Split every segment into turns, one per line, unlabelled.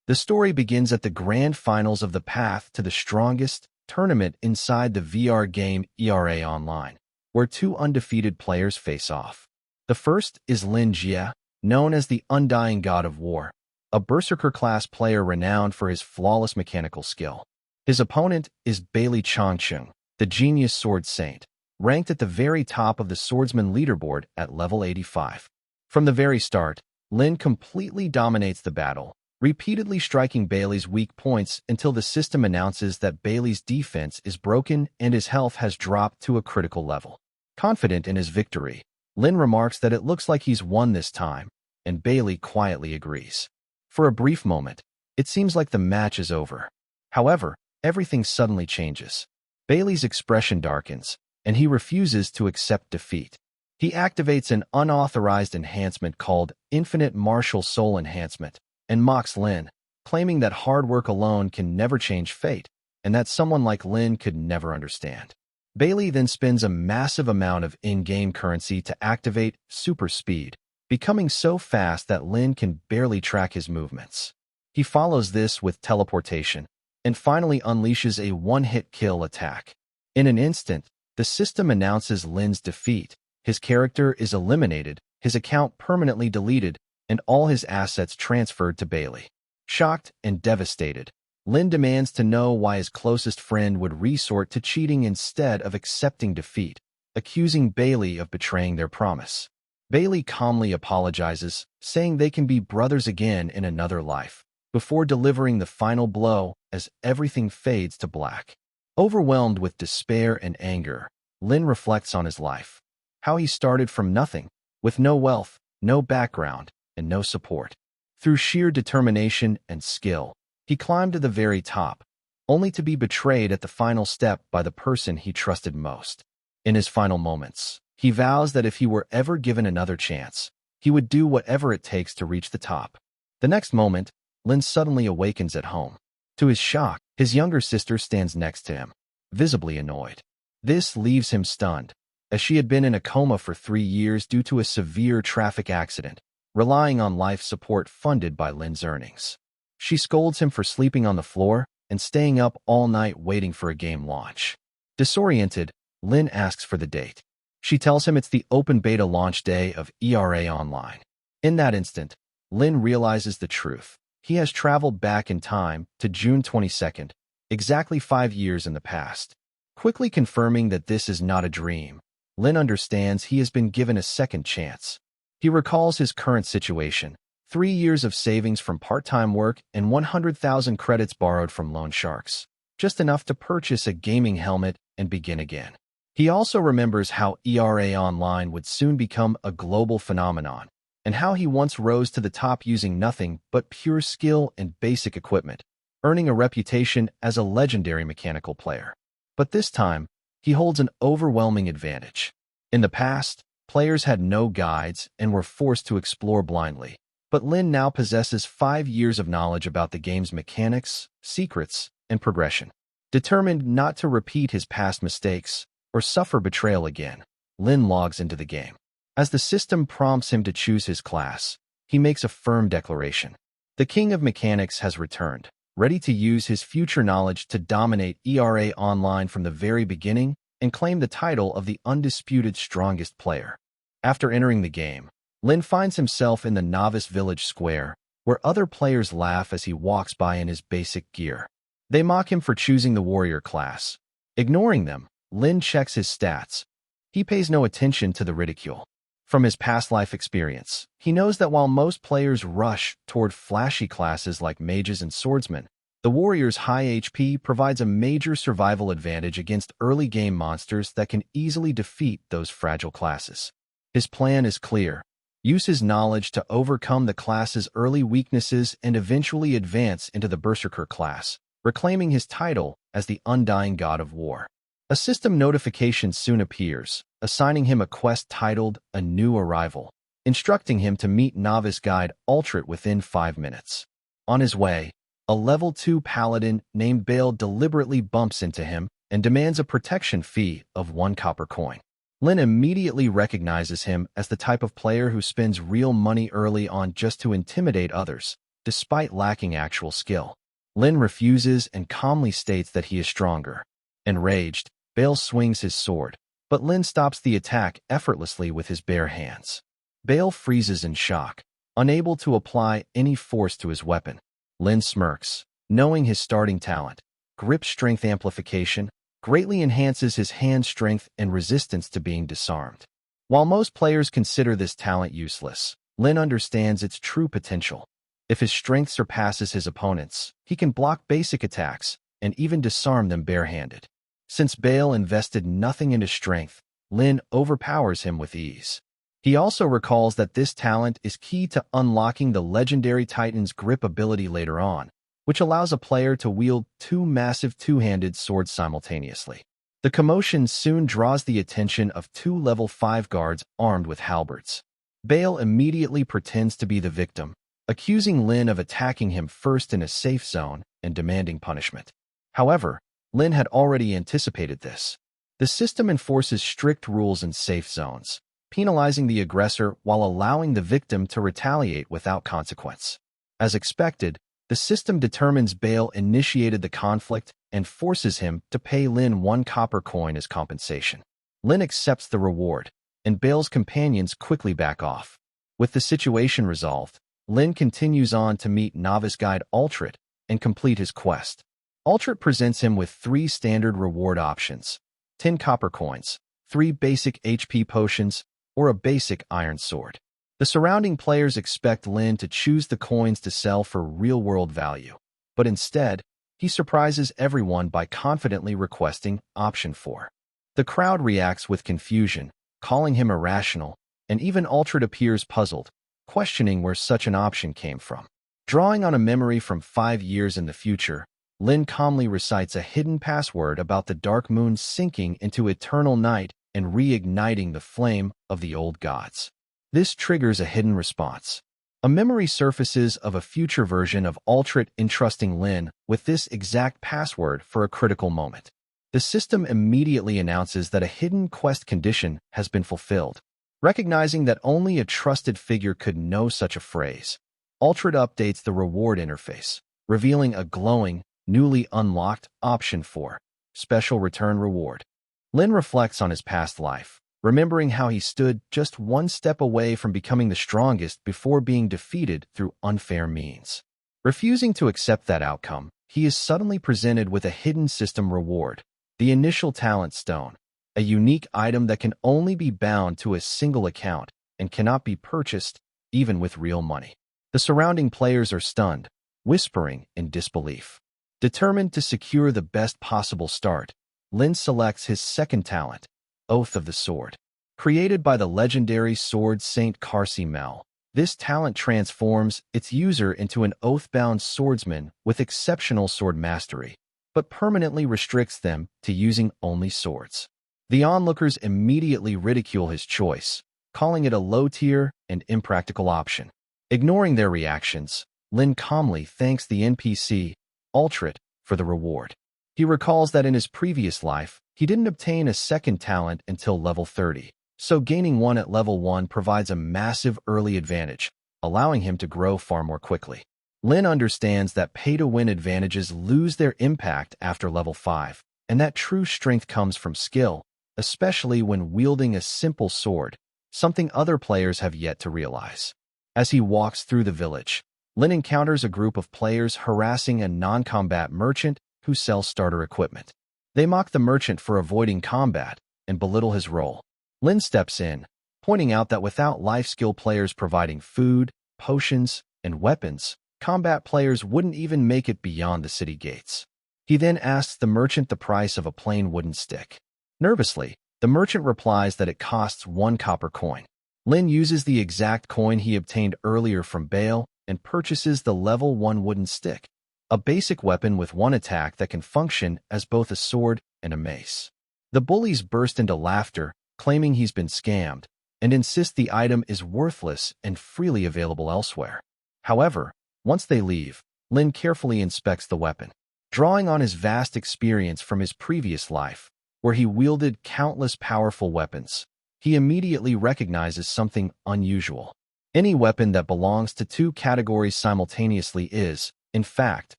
The story begins at the grand finals of the Path to the Strongest tournament inside the VR game ERA Online, where two undefeated players face off. The first is Lin Jie, known as the Undying God of War, a Berserker-class player renowned for his flawless mechanical skill. His opponent is Bailey Changcheng, the Genius Sword Saint, ranked at the very top of the swordsman leaderboard at level 85. From the very start, Lin completely dominates the battle, repeatedly striking Bailey's weak points until the system announces that Bailey's defense is broken and his health has dropped to a critical level. Confident in his victory, Lin remarks that it looks like he's won this time, and Bailey quietly agrees. For a brief moment, it seems like the match is over. However, everything suddenly changes. Bailey's expression darkens, and he refuses to accept defeat. He activates an unauthorized enhancement called Infinite Martial Soul Enhancement and mocks Lin, claiming that hard work alone can never change fate, and that someone like Lin could never understand. Bailey then spends a massive amount of in-game currency to activate Super Speed, becoming so fast that Lin can barely track his movements. He follows this with teleportation, and finally unleashes a one-hit kill attack. In an instant, the system announces Lin's defeat. His character is eliminated, his account permanently deleted, and all his assets transferred to Bailey. Shocked and devastated, Lin demands to know why his closest friend would resort to cheating instead of accepting defeat, accusing Bailey of betraying their promise. Bailey calmly apologizes, saying they can be brothers again in another life, before delivering the final blow as everything fades to black. Overwhelmed with despair and anger, Lin reflects on his life. How he started from nothing, with no wealth, no background, and no support. Through sheer determination and skill, he climbed to the very top, only to be betrayed at the final step by the person he trusted most. In his final moments, he vows that if he were ever given another chance, he would do whatever it takes to reach the top. The next moment, Lin suddenly awakens at home. To his shock, his younger sister stands next to him, visibly annoyed. This leaves him stunned, as she had been in a coma for 3 years due to a severe traffic accident, relying on life support funded by Lin's earnings. She scolds him for sleeping on the floor and staying up all night waiting for a game launch. Disoriented, Lin asks for the date. She tells him it's the open beta launch day of ERA Online. In that instant, Lin realizes the truth. He has traveled back in time to June 22nd, exactly 5 years in the past. Quickly confirming that this is not a dream, Lin understands he has been given a second chance. He recalls his current situation, 3 years of savings from part-time work and 100,000 credits borrowed from loan sharks, just enough to purchase a gaming helmet and begin again. He also remembers how ERA Online would soon become a global phenomenon, and how he once rose to the top using nothing but pure skill and basic equipment, earning a reputation as a legendary mechanical player. But this time, he holds an overwhelming advantage. In the past, players had no guides and were forced to explore blindly. But Lin now possesses 5 years of knowledge about the game's mechanics, secrets, and progression. Determined not to repeat his past mistakes or suffer betrayal again, Lin logs into the game. As the system prompts him to choose his class, he makes a firm declaration. The King of Mechanics has returned, ready to use his future knowledge to dominate ERA Online from the very beginning and claim the title of the undisputed strongest player. After entering the game, Lin finds himself in the Novice Village Square, where other players laugh as he walks by in his basic gear. They mock him for choosing the warrior class. Ignoring them, Lin checks his stats. He pays no attention to the ridicule. From his past life experience, he knows that while most players rush toward flashy classes like mages and swordsmen, the warrior's high HP provides a major survival advantage against early game monsters that can easily defeat those fragile classes. His plan is clear. Use his knowledge to overcome the class's early weaknesses and eventually advance into the Berserker class, reclaiming his title as the Undying God of War. A system notification soon appears, assigning him a quest titled A New Arrival, instructing him to meet Novice Guide Altrit within 5 minutes. On his way, a level 2 paladin named Bale deliberately bumps into him and demands a protection fee of 1 copper coin. Lin immediately recognizes him as the type of player who spends real money early on just to intimidate others, despite lacking actual skill. Lin refuses and calmly states that he is stronger. Enraged, Bale swings his sword, but Lin stops the attack effortlessly with his bare hands. Bale freezes in shock, unable to apply any force to his weapon. Lin smirks, knowing his starting talent, grip strength amplification, greatly enhances his hand strength and resistance to being disarmed. While most players consider this talent useless, Lin understands its true potential. If his strength surpasses his opponents, he can block basic attacks and even disarm them barehanded. Since Bale invested nothing into strength, Lin overpowers him with ease. He also recalls that this talent is key to unlocking the legendary Titan's grip ability later on, which allows a player to wield two massive two-handed swords simultaneously. The commotion soon draws the attention of two level 5 guards armed with halberds. Bale immediately pretends to be the victim, accusing Lin of attacking him first in a safe zone and demanding punishment. However, Lin had already anticipated this. The system enforces strict rules in safe zones, penalizing the aggressor while allowing the victim to retaliate without consequence. As expected, the system determines Bale initiated the conflict and forces him to pay Lin 1 copper coin as compensation. Lin accepts the reward, and Bale's companions quickly back off. With the situation resolved, Lin continues on to meet novice guide Altrit and complete his quest. Altrit presents him with 3 standard reward options: 10 copper coins, 3 basic HP potions, or a basic iron sword. The surrounding players expect Lin to choose the coins to sell for real-world value, but instead, he surprises everyone by confidently requesting option 4. The crowd reacts with confusion, calling him irrational, and even Altrit appears puzzled, questioning where such an option came from. Drawing on a memory from 5 years in the future, Lin calmly recites a hidden password about the dark moon sinking into eternal night and reigniting the flame of the old gods. This triggers a hidden response. A memory surfaces of a future version of Altrit entrusting Lin with this exact password for a critical moment. The system immediately announces that a hidden quest condition has been fulfilled. Recognizing that only a trusted figure could know such a phrase, Altrit updates the reward interface, revealing a glowing, newly unlocked option 4, special return reward. Lin reflects on his past life, remembering how he stood just 1 step away from becoming the strongest before being defeated through unfair means. Refusing to accept that outcome, he is suddenly presented with a hidden system reward, the initial talent stone, a unique item that can only be bound to a single account and cannot be purchased, even with real money. The surrounding players are stunned, whispering in disbelief. Determined to secure the best possible start, Lin selects his second talent, Oath of the Sword. Created by the legendary sword Saint Carsi Mel, this talent transforms its user into an oath-bound swordsman with exceptional sword mastery, but permanently restricts them to using only swords. The onlookers immediately ridicule his choice, calling it a low-tier and impractical option. Ignoring their reactions, Lin calmly thanks the NPC, Altrit, for the reward. He recalls that in his previous life, he didn't obtain a second talent until level 30, so gaining one at level 1 provides a massive early advantage, allowing him to grow far more quickly. Lin understands that pay-to-win advantages lose their impact after level 5, and that true strength comes from skill, especially when wielding a simple sword, something other players have yet to realize. As he walks through the village, Lin encounters a group of players harassing a non-combat merchant who sells starter equipment. They mock the merchant for avoiding combat and belittle his role. Lin steps in, pointing out that without life skill players providing food, potions, and weapons, combat players wouldn't even make it beyond the city gates. He then asks the merchant the price of a plain wooden stick. Nervously, the merchant replies that it costs 1 copper coin. Lin uses the exact coin he obtained earlier from Bale and purchases the level 1 wooden stick, a basic weapon with 1 attack that can function as both a sword and a mace. The bullies burst into laughter, claiming he's been scammed, and insist the item is worthless and freely available elsewhere. However, once they leave, Lin carefully inspects the weapon. Drawing on his vast experience from his previous life, where he wielded countless powerful weapons, he immediately recognizes something unusual. Any weapon that belongs to two categories simultaneously is, in fact,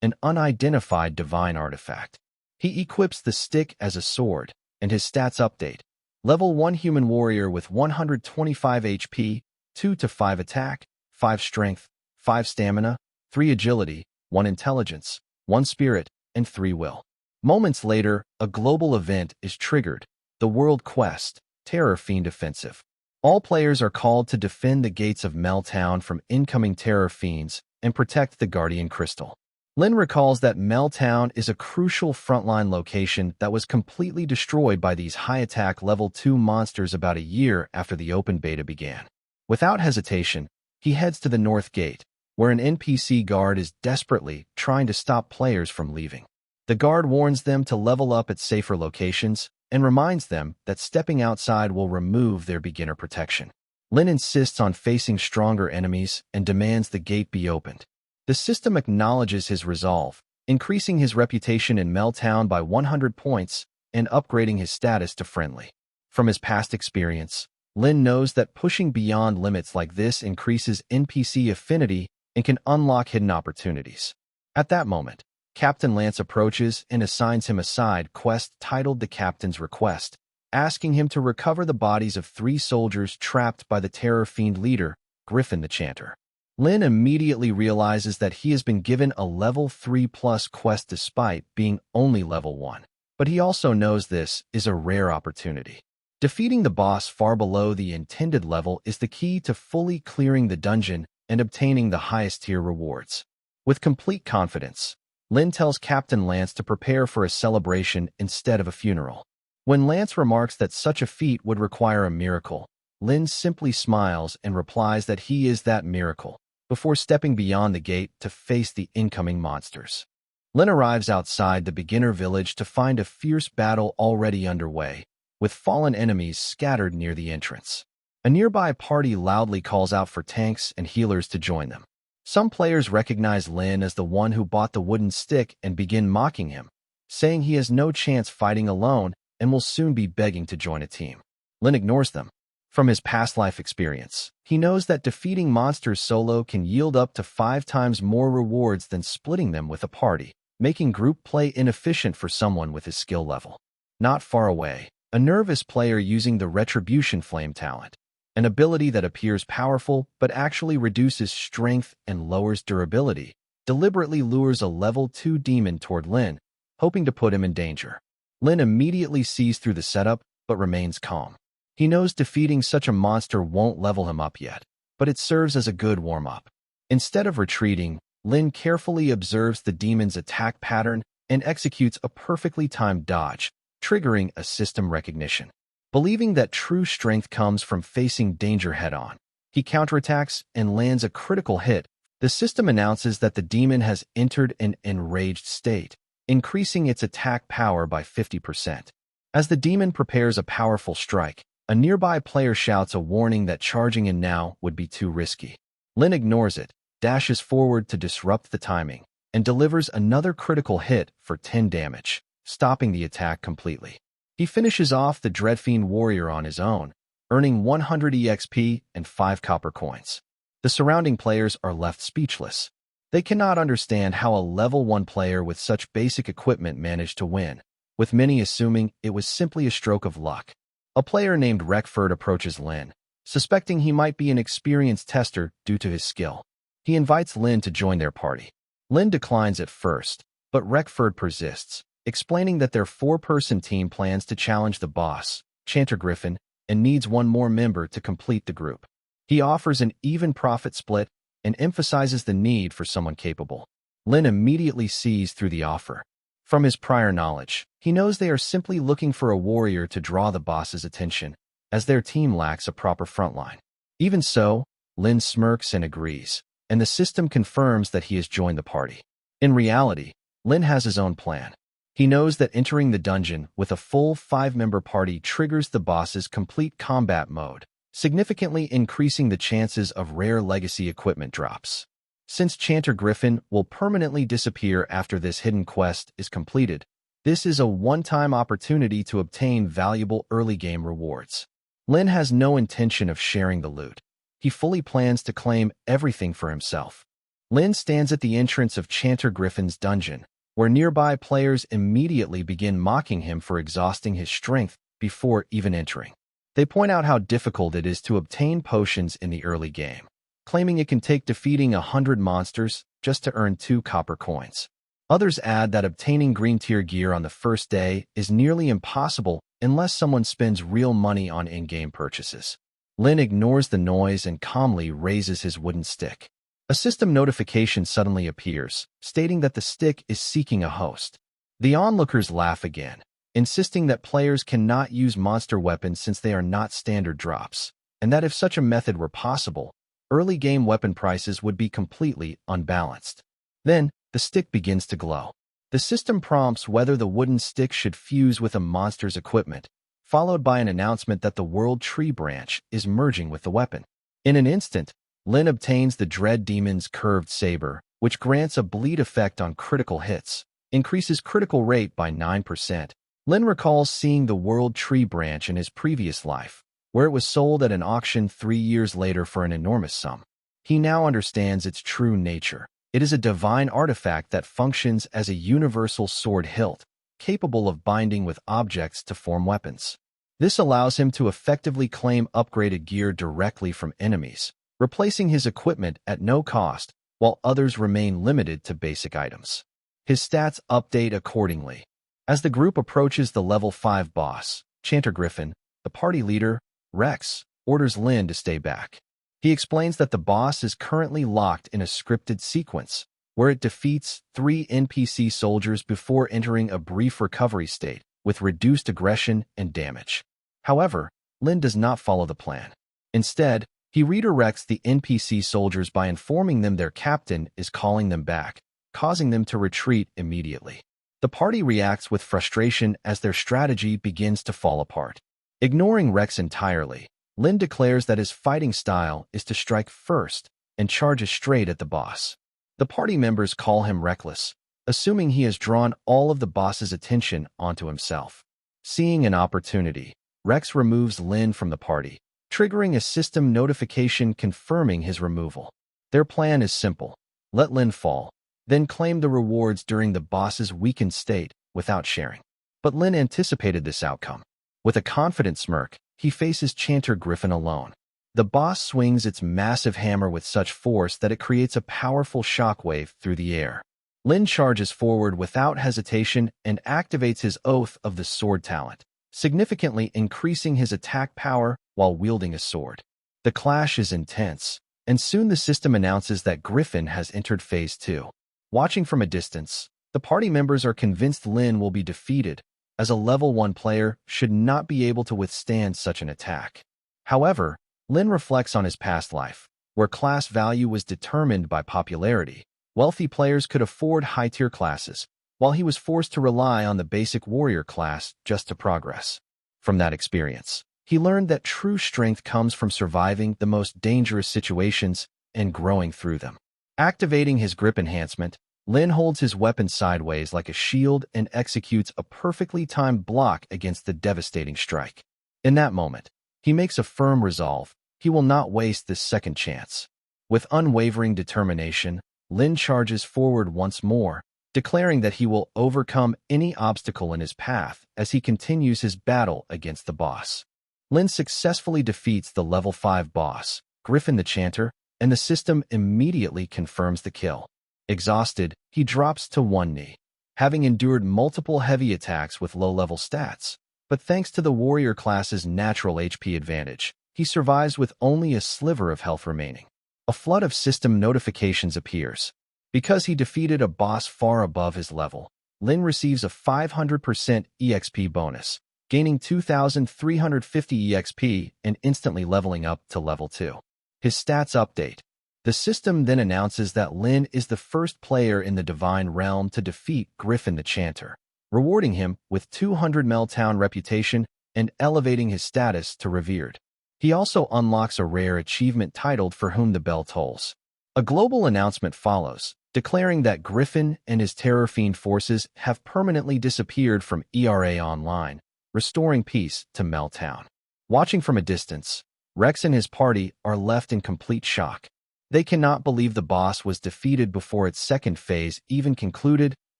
an unidentified divine artifact. He equips the stick as a sword, and his stats update. Level 1 Human Warrior with 125 HP, 2 to 5 attack, 5 strength, 5 stamina, 3 agility, 1 intelligence, 1 spirit, and 3 will. Moments later, a global event is triggered, the World Quest, Terror Fiend Offensive. All players are called to defend the gates of Meltown from incoming Terror Fiends and protect the Guardian Crystal. Lin recalls that Meltown is a crucial frontline location that was completely destroyed by these high-attack Level 2 monsters about a year after the open beta began. Without hesitation, he heads to the North Gate, where an NPC guard is desperately trying to stop players from leaving. The guard warns them to level up at safer locations and reminds them that stepping outside will remove their beginner protection. Lin insists on facing stronger enemies and demands the gate be opened. The system acknowledges his resolve, increasing his reputation in Meltown by 100 points and upgrading his status to friendly. From his past experience, Lin knows that pushing beyond limits like this increases NPC affinity and can unlock hidden opportunities. At that moment, Captain Lance approaches and assigns him a side quest titled The Captain's Request, asking him to recover the bodies of 3 soldiers trapped by the Terror Fiend leader, Griffin the Chanter. Lin immediately realizes that he has been given a level 3+ quest despite being only level 1. But he also knows this is a rare opportunity. Defeating the boss far below the intended level is the key to fully clearing the dungeon and obtaining the highest tier rewards. With complete confidence, Lin tells Captain Lance to prepare for a celebration instead of a funeral. When Lance remarks that such a feat would require a miracle, Lin simply smiles and replies that he is that miracle, before stepping beyond the gate to face the incoming monsters. Lin arrives outside the beginner village to find a fierce battle already underway, with fallen enemies scattered near the entrance. A nearby party loudly calls out for tanks and healers to join them. Some players recognize Lin as the one who bought the wooden stick and begin mocking him, saying he has no chance fighting alone and will soon be begging to join a team. Lin ignores them. From his past life experience, he knows that defeating monsters solo can yield up to 5 times more rewards than splitting them with a party, making group play inefficient for someone with his skill level. Not far away, a nervous player using the Retribution Flame talent, an ability that appears powerful but actually reduces strength and lowers durability, deliberately lures a level 2 demon toward Lin, hoping to put him in danger. Lin immediately sees through the setup but remains calm. He knows defeating such a monster won't level him up yet, but it serves as a good warm-up. Instead of retreating, Lin carefully observes the demon's attack pattern and executes a perfectly timed dodge, triggering a system recognition. Believing that true strength comes from facing danger head-on, he counterattacks and lands a critical hit. The system announces that the demon has entered an enraged state, increasing its attack power by 50%. As the demon prepares a powerful strike, a nearby player shouts a warning that charging in now would be too risky. Lin ignores it, dashes forward to disrupt the timing, and delivers another critical hit for 10 damage, stopping the attack completely. He finishes off the Dreadfiend warrior on his own, earning 100 EXP and 5 copper coins. The surrounding players are left speechless. They cannot understand how a level 1 player with such basic equipment managed to win, with many assuming it was simply a stroke of luck. A player named Reckford approaches Lin, suspecting he might be an experienced tester due to his skill. He invites Lin to join their party. Lin declines at first, but Reckford persists, explaining that their 4-person team plans to challenge the boss, Chanter Griffin, and needs one more member to complete the group. He offers an even profit split and emphasizes the need for someone capable. Lin immediately sees through the offer. From his prior knowledge, he knows they are simply looking for a warrior to draw the boss's attention, as their team lacks a proper frontline. Even so, Lin smirks and agrees, and the system confirms that he has joined the party. In reality, Lin has his own plan. He knows that entering the dungeon with a full 5-member party triggers the boss's complete combat mode, significantly increasing the chances of rare legacy equipment drops. Since Chanter Griffin will permanently disappear after this hidden quest is completed, this is a one-time opportunity to obtain valuable early-game rewards. Lin has no intention of sharing the loot. he fully plans to claim everything for himself. Lin stands at the entrance of Chanter Griffin's dungeon, where nearby players immediately begin mocking him for exhausting his strength before even entering. They point out how difficult it is to obtain potions in the early game, claiming it can take defeating 100 monsters just to earn 2 copper coins. Others add that obtaining green tier gear on the first day is nearly impossible unless someone spends real money on in-game purchases. Lin ignores the noise and calmly raises his wooden stick. A system notification suddenly appears, stating that the stick is seeking a host. The onlookers laugh again, insisting that players cannot use monster weapons since they are not standard drops, and that if such a method were possible, early game weapon prices would be completely unbalanced. Then, the stick begins to glow. The system prompts whether the wooden stick should fuse with a monster's equipment, followed by an announcement that the World Tree branch is merging with the weapon. In an instant, Lin obtains the Dread Demon's curved saber, which grants a bleed effect on critical hits, increases critical rate by 9%. Lin recalls seeing the World Tree branch in his previous life, where it was sold at an auction 3 years later for an enormous sum. He now understands its true nature. It is a divine artifact that functions as a universal sword hilt, capable of binding with objects to form weapons. This allows him to effectively claim upgraded gear directly from enemies, replacing his equipment at no cost, while others remain limited to basic items. His stats update accordingly. As the group approaches the level 5 boss, Chanter Griffin, the party leader, Rex, orders Lin to stay back. He explains that the boss is currently locked in a scripted sequence, where it defeats 3 NPC soldiers before entering a brief recovery state, with reduced aggression and damage. However, Lin does not follow the plan. Instead, he redirects the NPC soldiers by informing them their captain is calling them back, causing them to retreat immediately. The party reacts with frustration as their strategy begins to fall apart. Ignoring Rex entirely, Lin declares that his fighting style is to strike first and charges straight at the boss. The party members call him reckless, assuming he has drawn all of the boss's attention onto himself. Seeing an opportunity, Rex removes Lin from the party, triggering a system notification confirming his removal. Their plan is simple: let Lin fall, then claim the rewards during the boss's weakened state without sharing. But Lin anticipated this outcome. With a confident smirk, he faces Chanter Griffin alone. The boss swings its massive hammer with such force that it creates a powerful shockwave through the air. Lin charges forward without hesitation and activates his Oath of the Sword talent, significantly increasing his attack power while wielding a sword. The clash is intense, and soon the system announces that Griffin has entered Phase 2. Watching from a distance, the party members are convinced Lin will be defeated, as a level 1 player should not be able to withstand such an attack. However, Lin reflects on his past life, where class value was determined by popularity. Wealthy players could afford high-tier classes, while he was forced to rely on the basic warrior class just to progress. From that experience, he learned that true strength comes from surviving the most dangerous situations and growing through them. Activating his grip enhancement, Lin holds his weapon sideways like a shield and executes a perfectly timed block against the devastating strike. In that moment, he makes a firm resolve: he will not waste this second chance. With unwavering determination, Lin charges forward once more, declaring that he will overcome any obstacle in his path as he continues his battle against the boss. Lin successfully defeats the level 5 boss, Griffin the Chanter, and the system immediately confirms the kill. Exhausted, he drops to one knee, having endured multiple heavy attacks with low-level stats. But thanks to the warrior class's natural HP advantage, he survives with only a sliver of health remaining. A flood of system notifications appears. Because he defeated a boss far above his level, Lin receives a 500% EXP bonus, gaining 2,350 EXP and instantly leveling up to level 2. His stats update. The system then announces that Lin is the first player in the Divine Realm to defeat Griffin the Chanter, rewarding him with 200 Meltown reputation and elevating his status to revered. He also unlocks a rare achievement titled For Whom the Bell Tolls. A global announcement follows, declaring that Griffin and his Terror Fiend forces have permanently disappeared from ERA Online, restoring peace to Meltown. Watching from a distance, Rex and his party are left in complete shock. They cannot believe the boss was defeated before its second phase even concluded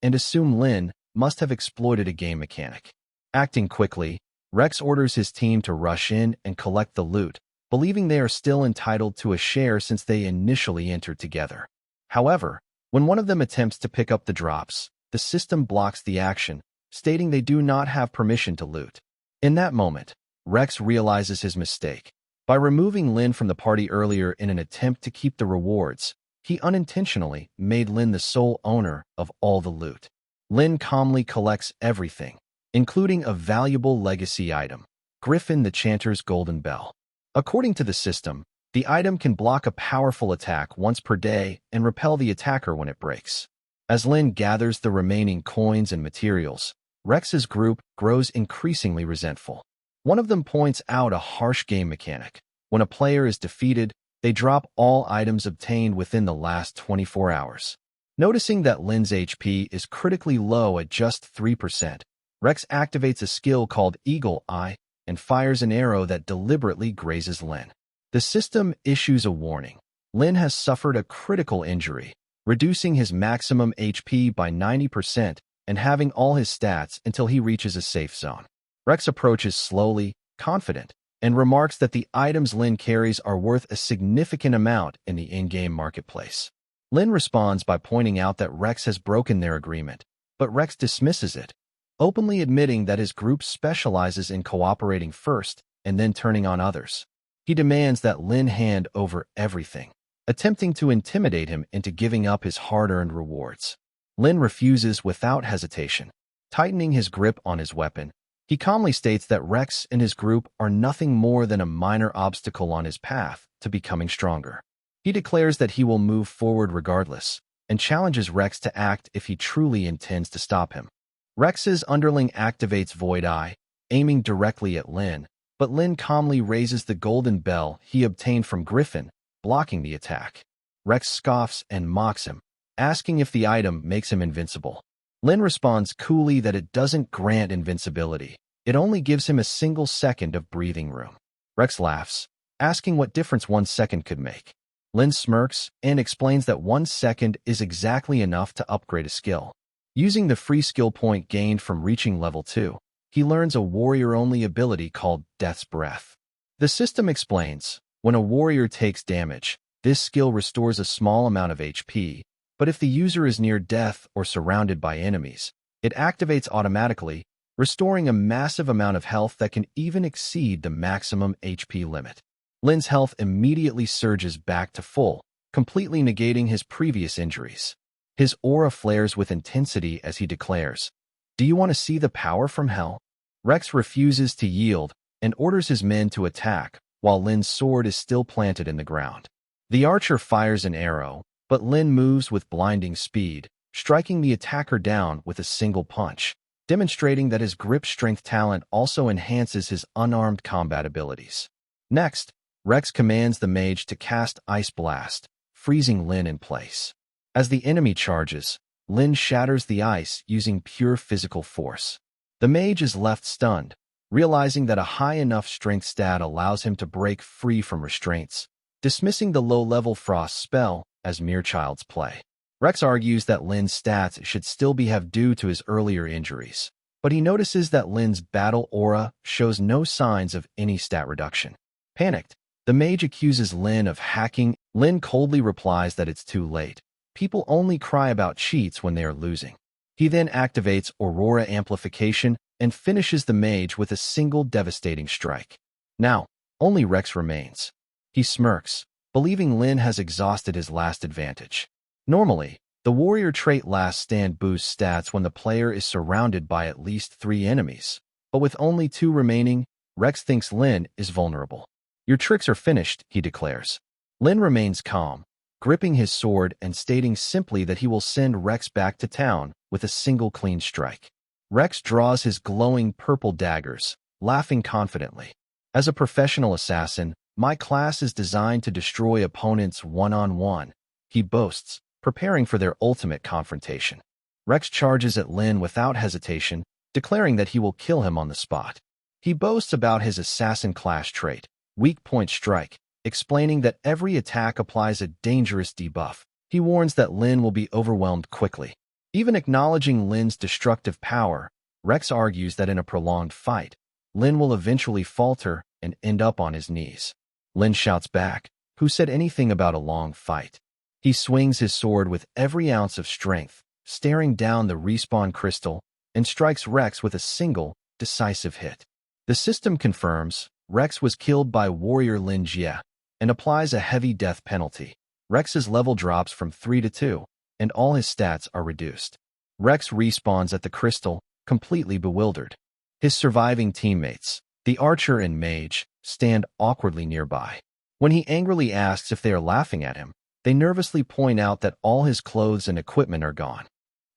and assume Lin must have exploited a game mechanic. Acting quickly, Rex orders his team to rush in and collect the loot, believing they are still entitled to a share since they initially entered together. However, when one of them attempts to pick up the drops, the system blocks the action, stating they do not have permission to loot. In that moment, Rex realizes his mistake. By removing Lin from the party earlier in an attempt to keep the rewards, he unintentionally made Lin the sole owner of all the loot. Lin calmly collects everything, including a valuable legacy item, Griffin the Chanter's Golden Bell. According to the system, the item can block a powerful attack once per day and repel the attacker when it breaks. As Lin gathers the remaining coins and materials, Rex's group grows increasingly resentful. One of them points out a harsh game mechanic. When a player is defeated, they drop all items obtained within the last 24 hours. Noticing that Lin's HP is critically low at just 3%, Rex activates a skill called Eagle Eye and fires an arrow that deliberately grazes Lin. The system issues a warning. Lin has suffered a critical injury, reducing his maximum HP by 90% and having all his stats until he reaches a safe zone. Rex approaches slowly, confident, and remarks that the items Lin carries are worth a significant amount in the in-game marketplace. Lin responds by pointing out that Rex has broken their agreement, but Rex dismisses it, openly admitting that his group specializes in cooperating first and then turning on others. He demands that Lin hand over everything, attempting to intimidate him into giving up his hard-earned rewards. Lin refuses without hesitation, tightening his grip on his weapon. He calmly states that Rex and his group are nothing more than a minor obstacle on his path to becoming stronger. He declares that he will move forward regardless, and challenges Rex to act if he truly intends to stop him. Rex's underling activates Void Eye, aiming directly at Lin, but Lin calmly raises the golden bell he obtained from Griffin, blocking the attack. Rex scoffs and mocks him, asking if the item makes him invincible. Lin responds coolly that it doesn't grant invincibility. It only gives him a single second of breathing room. Rex laughs, asking what difference 1 second could make. Lin smirks and explains that 1 second is exactly enough to upgrade a skill. Using the free skill point gained from reaching level 2, he learns a warrior-only ability called Death's Breath. The system explains, when a warrior takes damage, this skill restores a small amount of HP, but if the user is near death or surrounded by enemies, it activates automatically, restoring a massive amount of health that can even exceed the maximum HP limit. Lin's health immediately surges back to full, completely negating his previous injuries. His aura flares with intensity as he declares, "Do you want to see the power from hell?" Rex refuses to yield and orders his men to attack, while Lin's sword is still planted in the ground. The archer fires an arrow, but Lin moves with blinding speed, striking the attacker down with a single punch, demonstrating that his grip strength talent also enhances his unarmed combat abilities. Next, Rex commands the mage to cast Ice Blast, freezing Lin in place. As the enemy charges, Lin shatters the ice using pure physical force. The mage is left stunned, realizing that a high enough strength stat allows him to break free from restraints, dismissing the low-level frost spell as mere child's play. Rex argues that Lin's stats should still have due to his earlier injuries, but he notices that Lin's battle aura shows no signs of any stat reduction. Panicked, the mage accuses Lin of hacking. Lin coldly replies that it's too late. People only cry about cheats when they are losing. He then activates Aurora Amplification and finishes the mage with a single devastating strike. Now, only Rex remains. He smirks, believing Lin has exhausted his last advantage. Normally, the warrior trait Last Stand boosts stats when the player is surrounded by at least 3 enemies, but with only 2 remaining, Rex thinks Lin is vulnerable. "Your tricks are finished," he declares. Lin remains calm, gripping his sword and stating simply that he will send Rex back to town with a single clean strike. Rex draws his glowing purple daggers, laughing confidently. "As a professional assassin, my class is designed to destroy opponents one-on-one," he boasts, preparing for their ultimate confrontation. Rex charges at Lin without hesitation, declaring that he will kill him on the spot. He boasts about his assassin class trait, weak point strike, explaining that every attack applies a dangerous debuff. He warns that Lin will be overwhelmed quickly. Even acknowledging Lin's destructive power, Rex argues that in a prolonged fight, Lin will eventually falter and end up on his knees. Lin shouts back, "Who said anything about a long fight?" He swings his sword with every ounce of strength, staring down the respawn crystal, and strikes Rex with a single, decisive hit. The system confirms Rex was killed by warrior Lin Jie and applies a heavy death penalty. Rex's level drops from 3 to 2, and all his stats are reduced. Rex respawns at the crystal, completely bewildered. His surviving teammates, the archer and mage, stand awkwardly nearby. When he angrily asks if they are laughing at him, they nervously point out that all his clothes and equipment are gone.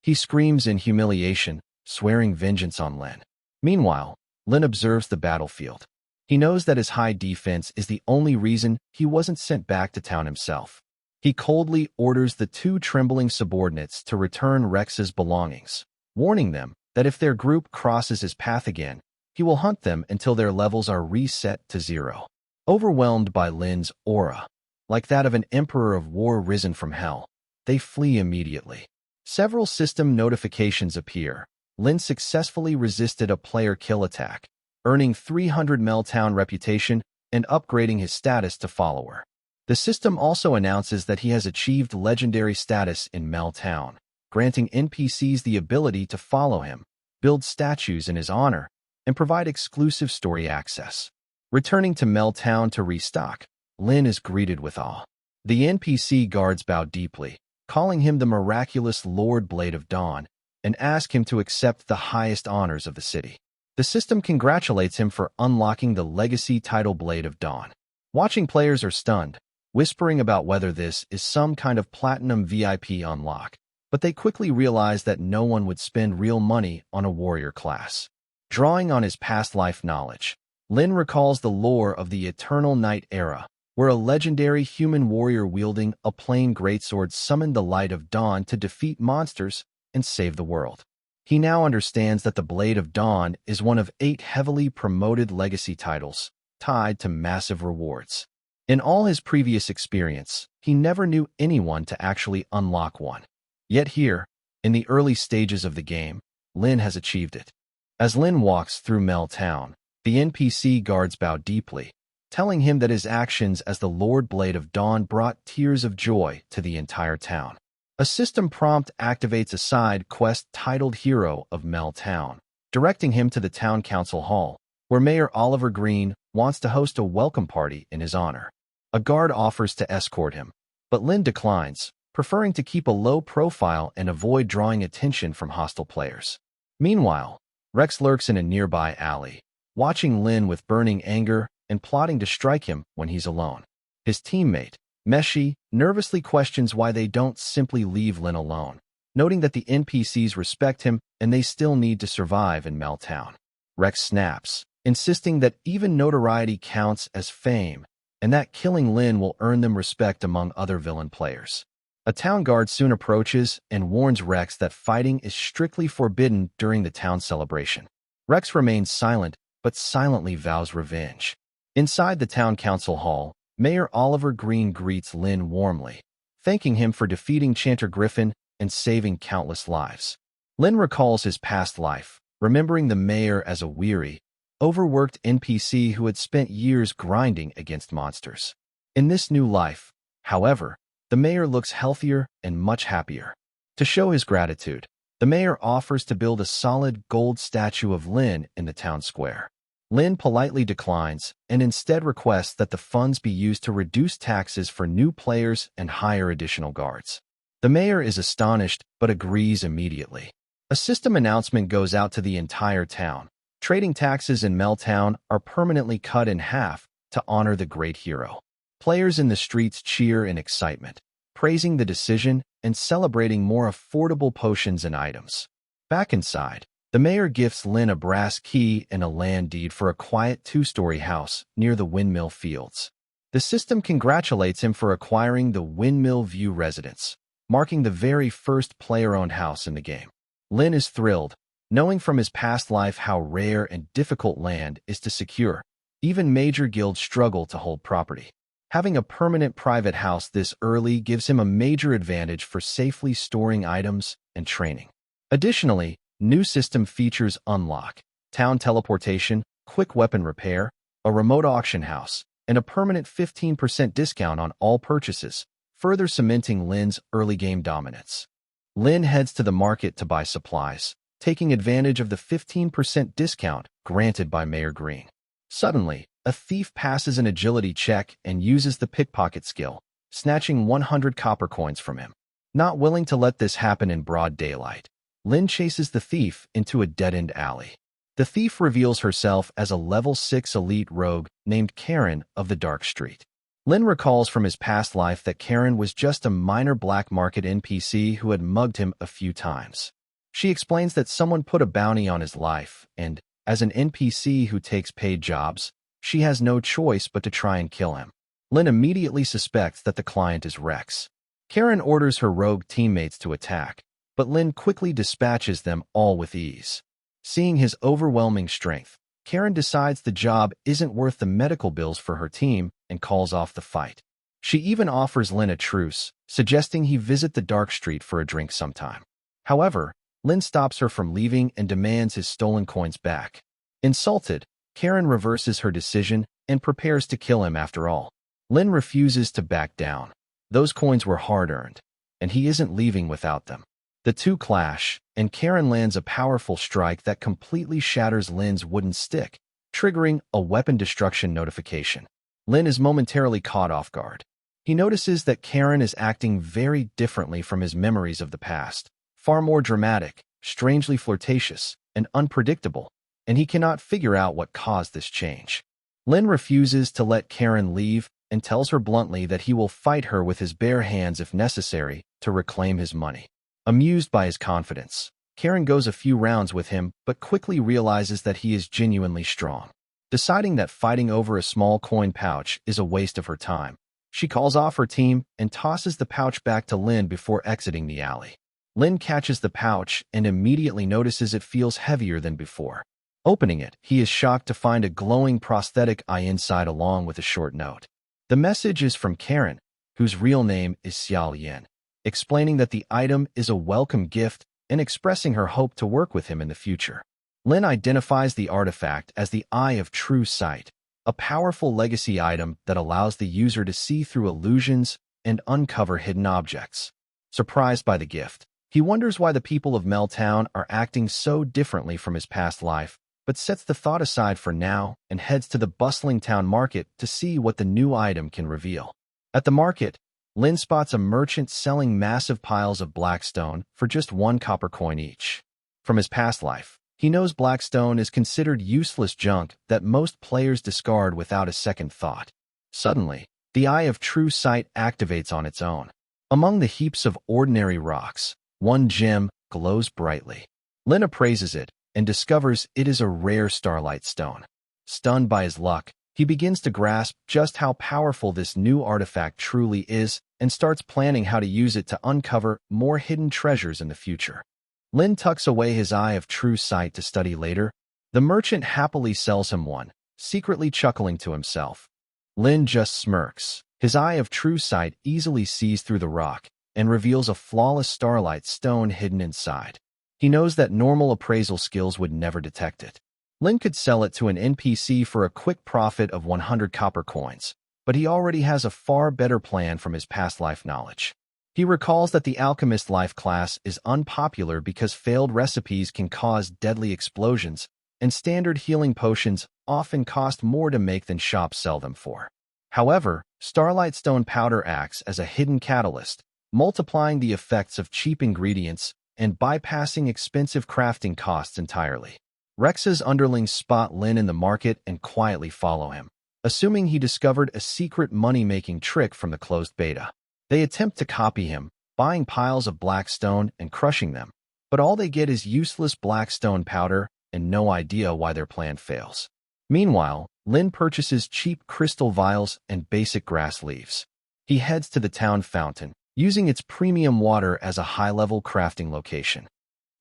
He screams in humiliation, swearing vengeance on Lin. Meanwhile, Lin observes the battlefield. He knows that his high defense is the only reason he wasn't sent back to town himself. He coldly orders the two trembling subordinates to return Rex's belongings, warning them that if their group crosses his path again, he will hunt them until their levels are reset to 0. Overwhelmed by Lin's aura, like that of an emperor of war risen from hell, they flee immediately. Several system notifications appear. Lin successfully resisted a player kill attack, earning 300 Meltown reputation and upgrading his status to follower. The system also announces that he has achieved legendary status in Meltown, granting NPCs the ability to follow him, build statues in his honor, and provide exclusive story access. Returning to Meltown to restock, Lin is greeted with awe. The NPC guards bow deeply, calling him the miraculous Lord Blade of Dawn, and ask him to accept the highest honors of the city. The system congratulates him for unlocking the legacy title Blade of Dawn. Watching players are stunned, whispering about whether this is some kind of platinum VIP unlock, but they quickly realize that no one would spend real money on a warrior class. Drawing on his past life knowledge, Lin recalls the lore of the Eternal Night era, where a legendary human warrior wielding a plain greatsword summoned the light of dawn to defeat monsters and save the world. He now understands that the Blade of Dawn is one of 8 heavily promoted legacy titles, tied to massive rewards. In all his previous experience, he never knew anyone to actually unlock one. Yet here, in the early stages of the game, Lin has achieved it. As Lin walks through Meltown, the NPC guards bow deeply, telling him that his actions as the Lord Blade of Dawn brought tears of joy to the entire town. A system prompt activates a side quest titled Hero of Meltown, directing him to the town council hall, where Mayor Oliver Green wants to host a welcome party in his honor. A guard offers to escort him, but Lin declines, preferring to keep a low profile and avoid drawing attention from hostile players. Meanwhile, Rex lurks in a nearby alley, watching Lin with burning anger and plotting to strike him when he's alone. His teammate, Meshi, nervously questions why they don't simply leave Lin alone, noting that the NPCs respect him and they still need to survive in Meltown. Rex snaps, insisting that even notoriety counts as fame, and that killing Lin will earn them respect among other villain players. A town guard soon approaches and warns Rex that fighting is strictly forbidden during the town celebration. Rex remains silent, but silently vows revenge. Inside the town council hall, Mayor Oliver Green greets Lin warmly, thanking him for defeating Chanter Griffin and saving countless lives. Lin recalls his past life, remembering the mayor as a weary, overworked NPC who had spent years grinding against monsters. In this new life, however, the mayor looks healthier and much happier. To show his gratitude, the mayor offers to build a solid gold statue of Lin in the town square. Lin politely declines and instead requests that the funds be used to reduce taxes for new players and hire additional guards. The mayor is astonished but agrees immediately. A system announcement goes out to the entire town. Trading taxes in Meltown are permanently cut in half to honor the great hero. Players in the streets cheer in excitement, praising the decision and celebrating more affordable potions and items. Back inside, the mayor gifts Lin a brass key and a land deed for a quiet 2-story house near the Windmill Fields. The system congratulates him for acquiring the Windmill View residence, marking the very first player-owned house in the game. Lin is thrilled, knowing from his past life how rare and difficult land is to secure, Even major guilds struggle to hold property. Having a permanent private house this early gives him a major advantage for safely storing items and training. Additionally, new system features unlock, town teleportation, quick weapon repair, a remote auction house, and a permanent 15% discount on all purchases, further cementing Lin's early game dominance. Lin heads to the market to buy supplies, taking advantage of the 15% discount granted by Mayor Green. Suddenly, a thief passes an agility check and uses the pickpocket skill, snatching 100 copper coins from him. Not willing to let this happen in broad daylight, Lin chases the thief into a dead-end alley. The thief reveals herself as a level 6 elite rogue named Karen of the Dark Street. Lin recalls from his past life that Karen was just a minor black market NPC who had mugged him a few times. She explains that someone put a bounty on his life, and, as an NPC who takes paid jobs, she has no choice but to try and kill him. Lin immediately suspects that the client is Rex. Karen orders her rogue teammates to attack, but Lin quickly dispatches them all with ease. Seeing his overwhelming strength, Karen decides the job isn't worth the medical bills for her team and calls off the fight. She even offers Lin a truce, suggesting he visit the Dark Street for a drink sometime. However, Lin stops her from leaving and demands his stolen coins back. Insulted, Karen reverses her decision and prepares to kill him after all. Lin refuses to back down. Those coins were hard-earned, and he isn't leaving without them. The two clash, and Karen lands a powerful strike that completely shatters Lin's wooden stick, triggering a weapon destruction notification. Lin is momentarily caught off guard. He notices that Karen is acting very differently from his memories of the past, far more dramatic, strangely flirtatious, and unpredictable, and he cannot figure out what caused this change. Lin refuses to let Karen leave and tells her bluntly that he will fight her with his bare hands if necessary to reclaim his money. Amused by his confidence, Karen goes a few rounds with him but quickly realizes that he is genuinely strong. Deciding that fighting over a small coin pouch is a waste of her time, she calls off her team and tosses the pouch back to Lin before exiting the alley. Lin catches the pouch and immediately notices it feels heavier than before. Opening it, he is shocked to find a glowing prosthetic eye inside along with a short note. The message is from Karen, whose real name is Xiao Yin, explaining that the item is a welcome gift and expressing her hope to work with him in the future. Lin identifies the artifact as the Eye of True Sight, a powerful legacy item that allows the user to see through illusions and uncover hidden objects. Surprised by the gift, he wonders why the people of Meltown are acting so differently from his past life, but sets the thought aside for now and heads to the bustling town market to see what the new item can reveal. At the market, Lin spots a merchant selling massive piles of blackstone for just 1 copper coin each. From his past life, he knows blackstone is considered useless junk that most players discard without a second thought. Suddenly, the Eye of True Sight activates on its own. Among the heaps of ordinary rocks, one gem glows brightly. Lin appraises it and discovers it is a rare starlight stone. Stunned by his luck, he begins to grasp just how powerful this new artifact truly is and starts planning how to use it to uncover more hidden treasures in the future. Lin tucks away his Eye of True Sight to study later. The merchant happily sells him one, secretly chuckling to himself. Lin just smirks. His Eye of True Sight easily sees through the rock and reveals a flawless starlight stone hidden inside. He knows that normal appraisal skills would never detect it. Lin could sell it to an NPC for a quick profit of 100 copper coins, but he already has a far better plan from his past life knowledge. He recalls that the alchemist life class is unpopular because failed recipes can cause deadly explosions, and standard healing potions often cost more to make than shops sell them for. However, Starlight Stone powder acts as a hidden catalyst, multiplying the effects of cheap ingredients and bypassing expensive crafting costs entirely. Rex's underlings spot Lin in the market and quietly follow him, assuming he discovered a secret money-making trick from the closed beta. They attempt to copy him, buying piles of blackstone and crushing them, but all they get is useless blackstone powder and no idea why their plan fails. Meanwhile, Lin purchases cheap crystal vials and basic grass leaves. He heads to the town fountain, using its premium water as a high-level crafting location.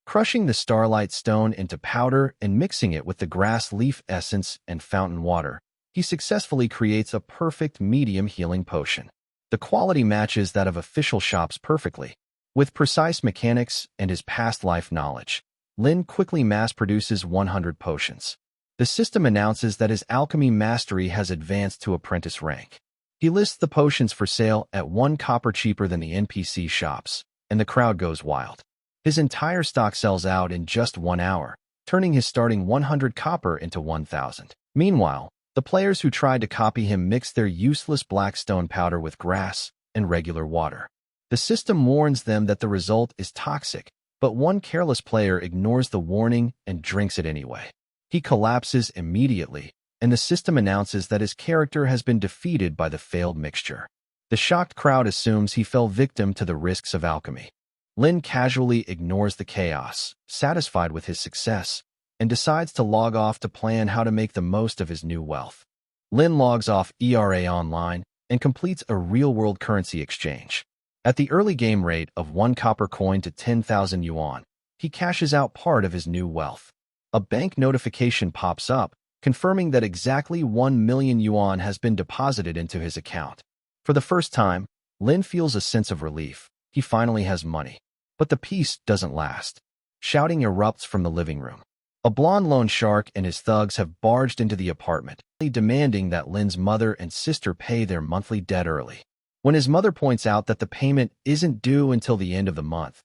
Crushing the starlight stone into powder and mixing it with the grass leaf essence and fountain water, he successfully creates a perfect medium healing potion. The quality matches that of official shops perfectly. With precise mechanics and his past life knowledge, Lin quickly mass-produces 100 potions. The system announces that his alchemy mastery has advanced to apprentice rank. He lists the potions for sale at 1 copper cheaper than the NPC shops, and the crowd goes wild. His entire stock sells out in just 1 hour, turning his starting 100 copper into 1,000. Meanwhile, the players who tried to copy him mixed their useless black stone powder with grass and regular water. The system warns them that the result is toxic, but one careless player ignores the warning and drinks it anyway. He collapses immediately, and the system announces that his character has been defeated by the failed mixture. The shocked crowd assumes he fell victim to the risks of alchemy. Lin casually ignores the chaos, satisfied with his success, and decides to log off to plan how to make the most of his new wealth. Lin logs off ERA Online and completes a real-world currency exchange. At the early game rate of 1 copper coin to 10,000 yuan, he cashes out part of his new wealth. A bank notification pops up, confirming that exactly 1 million yuan has been deposited into his account. For the first time, Lin feels a sense of relief. He finally has money. But the peace doesn't last. Shouting erupts from the living room. A blonde loan shark and his thugs have barged into the apartment, demanding that Lin's mother and sister pay their monthly debt early. When his mother points out that the payment isn't due until the end of the month,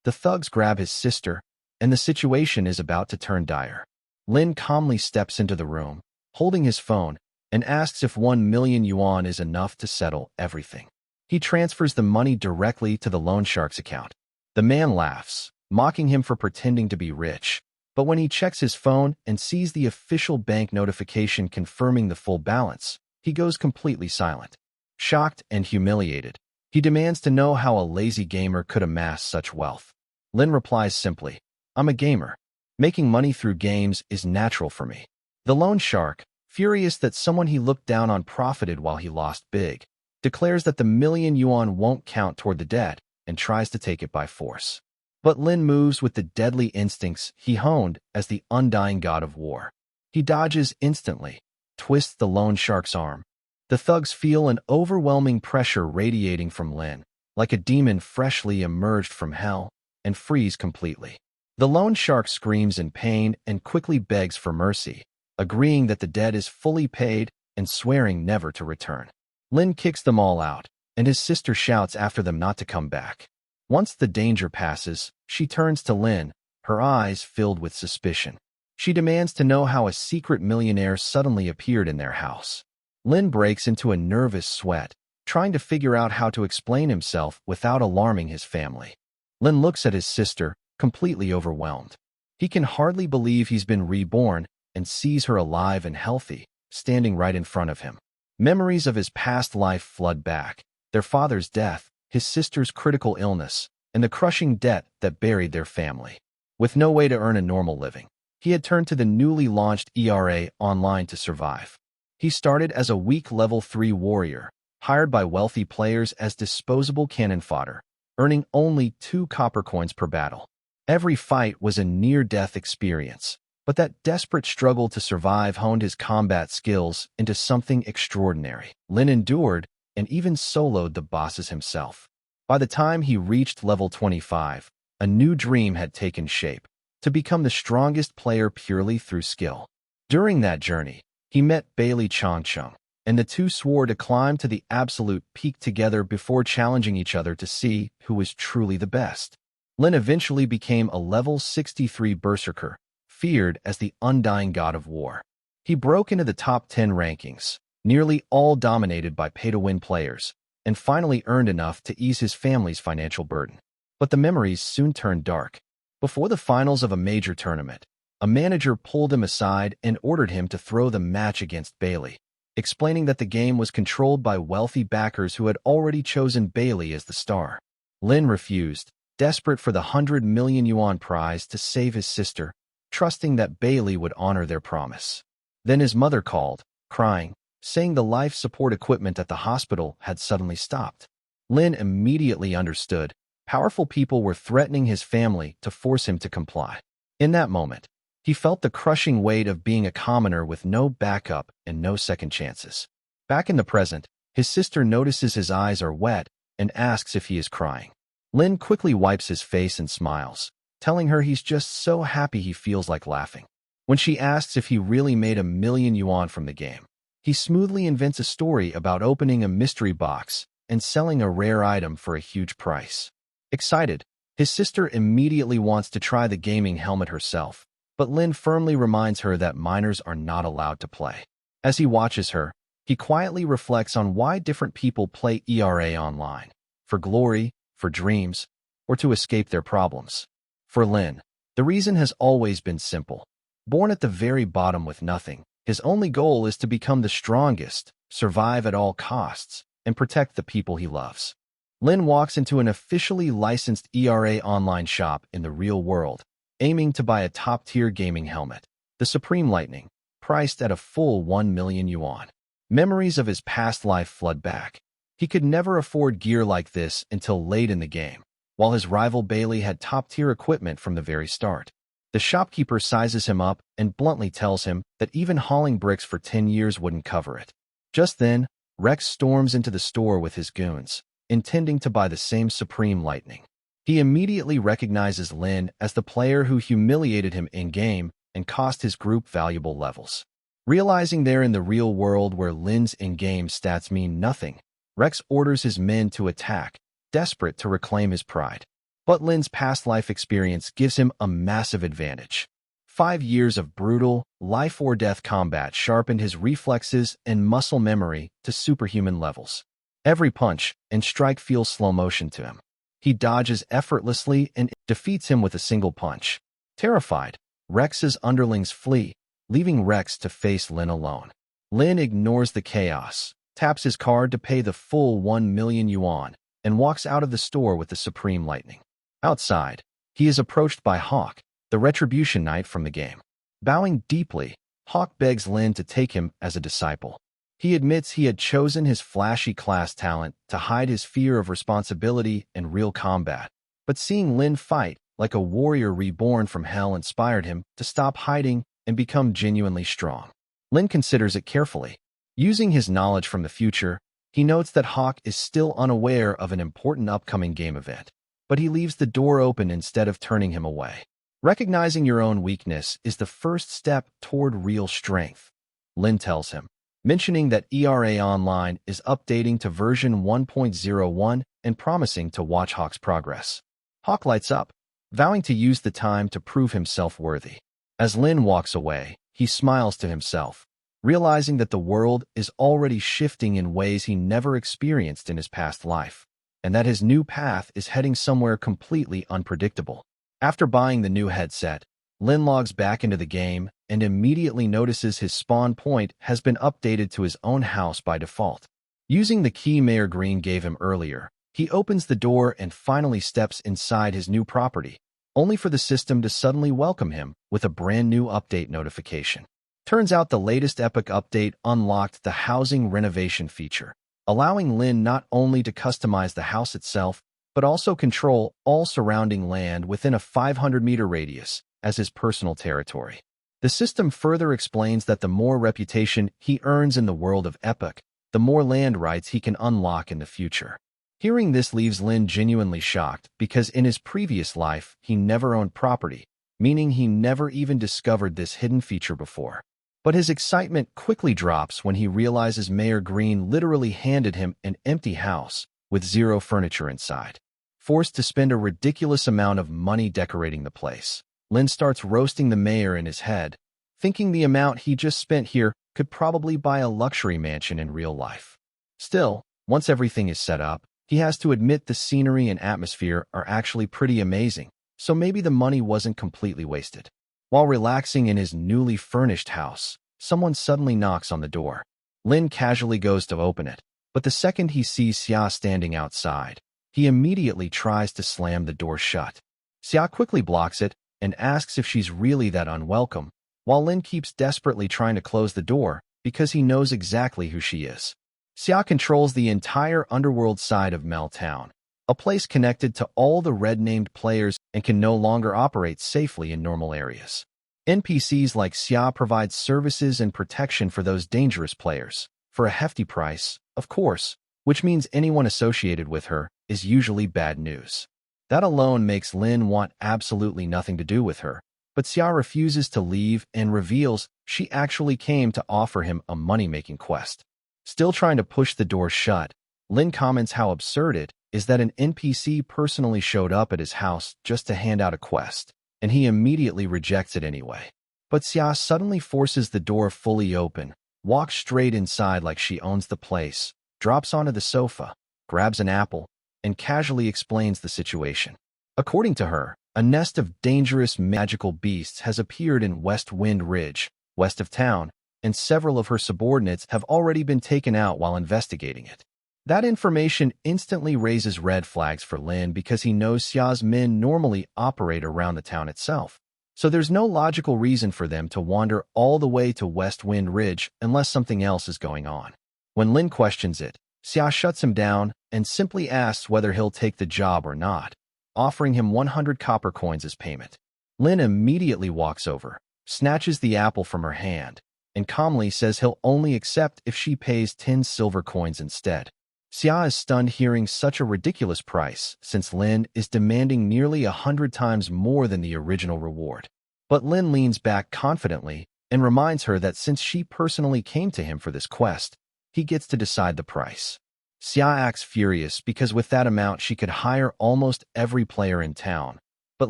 the thugs grab his sister, and the situation is about to turn dire. Lin calmly steps into the room, holding his phone, and asks if 1 million yuan is enough to settle everything. He transfers the money directly to the loan shark's account. The man laughs, mocking him for pretending to be rich. But when he checks his phone and sees the official bank notification confirming the full balance, he goes completely silent. Shocked and humiliated, he demands to know how a lazy gamer could amass such wealth. Lin replies simply, "I'm a gamer. Making money through games is natural for me." The loan shark, furious that someone he looked down on profited while he lost big, declares that the million yuan won't count toward the debt and tries to take it by force. But Lin moves with the deadly instincts he honed as the undying god of war. He dodges instantly, twists the loan shark's arm. The thugs feel an overwhelming pressure radiating from Lin, like a demon freshly emerged from hell, and freeze completely. The loan shark screams in pain and quickly begs for mercy, agreeing that the debt is fully paid and swearing never to return. Lin kicks them all out, and his sister shouts after them not to come back. Once the danger passes, she turns to Lin, her eyes filled with suspicion. She demands to know how a secret millionaire suddenly appeared in their house. Lin breaks into a nervous sweat, trying to figure out how to explain himself without alarming his family. Lin looks at his sister, completely overwhelmed. He can hardly believe he's been reborn and sees her alive and healthy, standing right in front of him. Memories of his past life flood back, their father's death, his sister's critical illness, and the crushing debt that buried their family. With no way to earn a normal living, he had turned to the newly launched ERA Online to survive. He started as a weak level 3 warrior, hired by wealthy players as disposable cannon fodder, earning only 2 copper coins per battle. Every fight was a near-death experience, but that desperate struggle to survive honed his combat skills into something extraordinary. Lin endured and even soloed the bosses himself. By the time he reached level 25, a new dream had taken shape, to become the strongest player purely through skill. During that journey, he met Bailey Changcheng, and the two swore to climb to the absolute peak together before challenging each other to see who was truly the best. Lin eventually became a level 63 berserker, feared as the undying god of war. He broke into the top 10 rankings, nearly all dominated by pay-to-win players, and finally earned enough to ease his family's financial burden. But the memories soon turned dark. Before the finals of a major tournament, a manager pulled him aside and ordered him to throw the match against Bailey, explaining that the game was controlled by wealthy backers who had already chosen Bailey as the star. Lin refused, desperate for the 100 million yuan prize to save his sister, trusting that Bailey would honor their promise. Then his mother called, crying, saying the life support equipment at the hospital had suddenly stopped. Lin immediately understood. Powerful people were threatening his family to force him to comply. In that moment, He felt the crushing weight of being a commoner with no backup and no second chances. Back in the present, his sister notices his eyes are wet and asks if he is crying. Lin quickly wipes his face and smiles, telling her he's just so happy he feels like laughing. When she asks if he really made $1,000,000 from the game, he smoothly invents a story about opening a mystery box and selling a rare item for a huge price. Excited, his sister immediately wants to try the gaming helmet herself, but Lin firmly reminds her that minors are not allowed to play. As he watches her, he quietly reflects on why different people play ERA online: for glory, for dreams, or to escape their problems. For Lin, the reason has always been simple. Born at the very bottom with nothing, his only goal is to become the strongest, survive at all costs, and protect the people he loves. Lin walks into an officially licensed ERA online shop in the real world, aiming to buy a top-tier gaming helmet, the Supreme Lightning, priced at a full 1,000,000 yuan. Memories of his past life flood back. He could never afford gear like this until late in the game, while his rival Bailey had top-tier equipment from the very start. The shopkeeper sizes him up and bluntly tells him that even hauling bricks for 10 years wouldn't cover it. Just then, Rex storms into the store with his goons, intending to buy the same Supreme Lightning. He immediately recognizes Lin as the player who humiliated him in-game and cost his group valuable levels. Realizing they're in the real world where Lin's in-game stats mean nothing, Rex orders his men to attack, desperate to reclaim his pride. But Lin's past life experience gives him a massive advantage. 5 years of brutal, life-or-death combat sharpened his reflexes and muscle memory to superhuman levels. Every punch and strike feels slow motion to him. He dodges effortlessly and defeats him with a single punch. Terrified, Rex's underlings flee, leaving Rex to face Lin alone. Lin ignores the chaos, taps his card to pay the full 1,000,000 yuan, and walks out of the store with the Supreme Lightning. Outside, he is approached by Hawk, the Retribution Knight from the game. Bowing deeply, Hawk begs Lin to take him as a disciple. He admits he had chosen his flashy class talent to hide his fear of responsibility and real combat, but seeing Lin fight like a warrior reborn from hell inspired him to stop hiding and become genuinely strong. Lin considers it carefully. Using his knowledge from the future, he notes that Hawk is still unaware of an important upcoming game event, but he leaves the door open instead of turning him away. Recognizing your own weakness is the first step toward real strength, Lin tells him, mentioning that ERA Online is updating to version 1.01 and promising to watch Hawk's progress. Hawk lights up, vowing to use the time to prove himself worthy. As Lin walks away, he smiles to himself, realizing that the world is already shifting in ways he never experienced in his past life, and that his new path is heading somewhere completely unpredictable. After buying the new headset, Lin logs back into the game and immediately notices his spawn point has been updated to his own house by default. Using the key Mayor Green gave him earlier, he opens the door and finally steps inside his new property, only for the system to suddenly welcome him with a brand new update notification. Turns out the latest Epic update unlocked the housing renovation feature, allowing Lin not only to customize the house itself, but also control all surrounding land within a 500-meter radius as his personal territory. The system further explains that the more reputation he earns in the world of Epic, the more land rights he can unlock in the future. Hearing this leaves Lin genuinely shocked because in his previous life, he never owned property, meaning he never even discovered this hidden feature before. But his excitement quickly drops when he realizes Mayor Green literally handed him an empty house with zero furniture inside. Forced to spend a ridiculous amount of money decorating the place, Lin starts roasting the mayor in his head, thinking the amount he just spent here could probably buy a luxury mansion in real life. Still, once everything is set up, he has to admit the scenery and atmosphere are actually pretty amazing, so maybe the money wasn't completely wasted. While relaxing in his newly furnished house, someone suddenly knocks on the door. Lin casually goes to open it, but the second he sees Xia standing outside, he immediately tries to slam the door shut. Xia quickly blocks it and asks if she's really that unwelcome, while Lin keeps desperately trying to close the door because he knows exactly who she is. Xia controls the entire underworld side of Mel Town, a place connected to all the red-named players and can no longer operate safely in normal areas. NPCs like Xia provide services and protection for those dangerous players, for a hefty price, of course, which means anyone associated with her is usually bad news. That alone makes Lin want absolutely nothing to do with her, but Xia refuses to leave and reveals she actually came to offer him a money-making quest. Still trying to push the door shut, Lin comments how absurd it is that an NPC personally showed up at his house just to hand out a quest, and he immediately rejects it anyway. But Xia suddenly forces the door fully open, walks straight inside like she owns the place, drops onto the sofa, grabs an apple, and casually explains the situation. According to her, a nest of dangerous magical beasts has appeared in West Wind Ridge, west of town, and several of her subordinates have already been taken out while investigating it. That information instantly raises red flags for Lin because he knows Xia's men normally operate around the town itself. So there's no logical reason for them to wander all the way to West Wind Ridge unless something else is going on. When Lin questions it, Xia shuts him down and simply asks whether he'll take the job or not, offering him 100 copper coins as payment. Lin immediately walks over, snatches the apple from her hand, and calmly says he'll only accept if she pays 10 silver coins instead. Xia is stunned hearing such a ridiculous price, since Lin is demanding nearly 100 times more than the original reward. But Lin leans back confidently and reminds her that since she personally came to him for this quest, he gets to decide the price. Xia acts furious because with that amount she could hire almost every player in town, but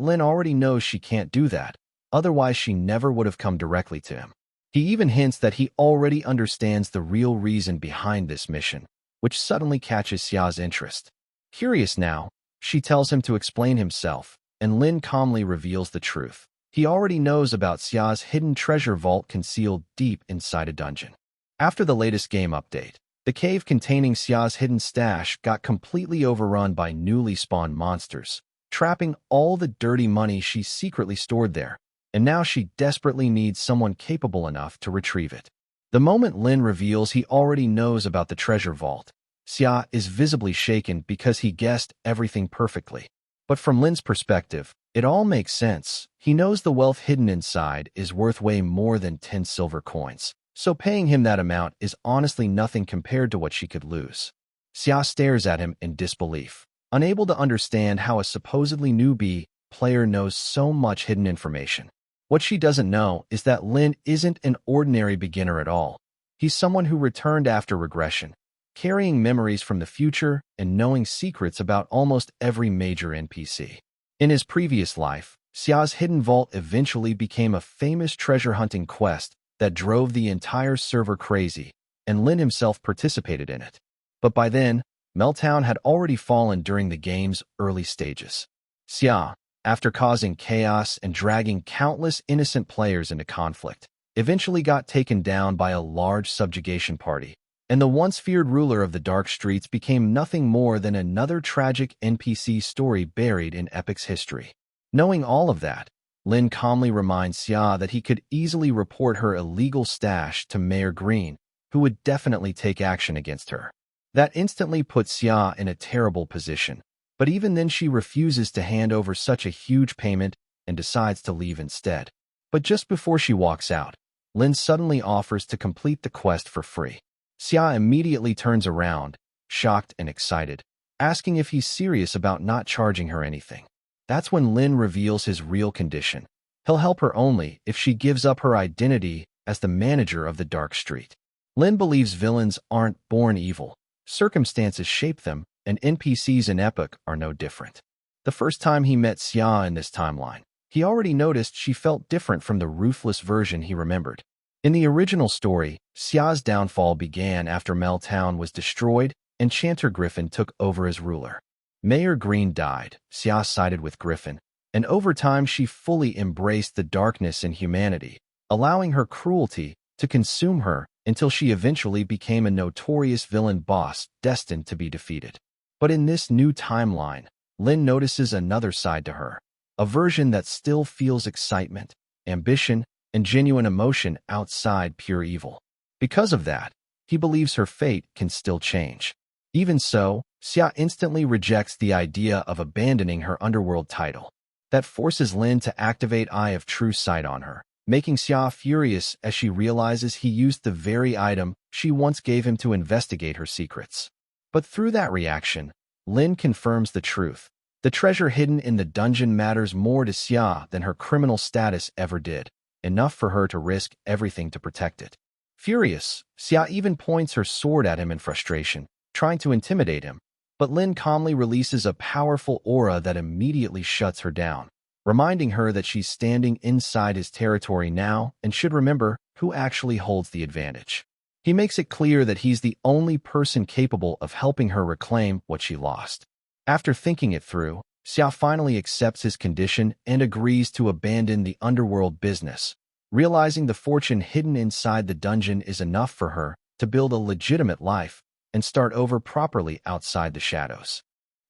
Lin already knows she can't do that, otherwise she never would have come directly to him. He even hints that he already understands the real reason behind this mission, which suddenly catches Xia's interest. Curious now, she tells him to explain himself, and Lin calmly reveals the truth. He already knows about Xia's hidden treasure vault concealed deep inside a dungeon. After the latest game update, the cave containing Xia's hidden stash got completely overrun by newly spawned monsters, trapping all the dirty money she secretly stored there, and now she desperately needs someone capable enough to retrieve it. The moment Lin reveals he already knows about the treasure vault, Xia is visibly shaken because he guessed everything perfectly. But from Lin's perspective, it all makes sense. He knows the wealth hidden inside is worth way more than 10 silver coins, so paying him that amount is honestly nothing compared to what she could lose. Xia stares at him in disbelief, unable to understand how a supposedly newbie player knows so much hidden information. What she doesn't know is that Lin isn't an ordinary beginner at all. He's someone who returned after regression, carrying memories from the future and knowing secrets about almost every major NPC. In his previous life, Xia's hidden vault eventually became a famous treasure hunting quest that drove the entire server crazy, and Lin himself participated in it. But by then, Meltdown had already fallen during the game's early stages. Xia, after causing chaos and dragging countless innocent players into conflict, eventually got taken down by a large subjugation party, and the once feared ruler of the dark streets became nothing more than another tragic NPC story buried in Epic's history. Knowing all of that, Lin calmly reminds Xia that he could easily report her illegal stash to Mayor Green, who would definitely take action against her. That instantly puts Xia in a terrible position. But even then she refuses to hand over such a huge payment and decides to leave instead. But just before she walks out, Lin suddenly offers to complete the quest for free. Xia immediately turns around, shocked and excited, asking if he's serious about not charging her anything. That's when Lin reveals his real condition. He'll help her only if she gives up her identity as the manager of the Dark Street. Lin believes villains aren't born evil. Circumstances shape them, and NPCs in Epic are no different. The first time he met Xia in this timeline, he already noticed she felt different from the ruthless version he remembered. In the original story, Xia's downfall began after Meltdown was destroyed and Chanter Griffin took over as ruler. Mayor Green died, Xia sided with Griffin, and over time she fully embraced the darkness in humanity, allowing her cruelty to consume her until she eventually became a notorious villain boss destined to be defeated. But in this new timeline, Lin notices another side to her, a version that still feels excitement, ambition, and genuine emotion outside pure evil. Because of that, he believes her fate can still change. Even so, Xia instantly rejects the idea of abandoning her underworld title. That forces Lin to activate Eye of True Sight on her, making Xia furious as she realizes he used the very item she once gave him to investigate her secrets. But through that reaction, Lin confirms the truth. The treasure hidden in the dungeon matters more to Xia than her criminal status ever did, enough for her to risk everything to protect it. Furious, Xia even points her sword at him in frustration, trying to intimidate him, but Lin calmly releases a powerful aura that immediately shuts her down, reminding her that she's standing inside his territory now and should remember who actually holds the advantage. He makes it clear that he's the only person capable of helping her reclaim what she lost. After thinking it through, Xia finally accepts his condition and agrees to abandon the underworld business, realizing the fortune hidden inside the dungeon is enough for her to build a legitimate life and start over properly outside the shadows.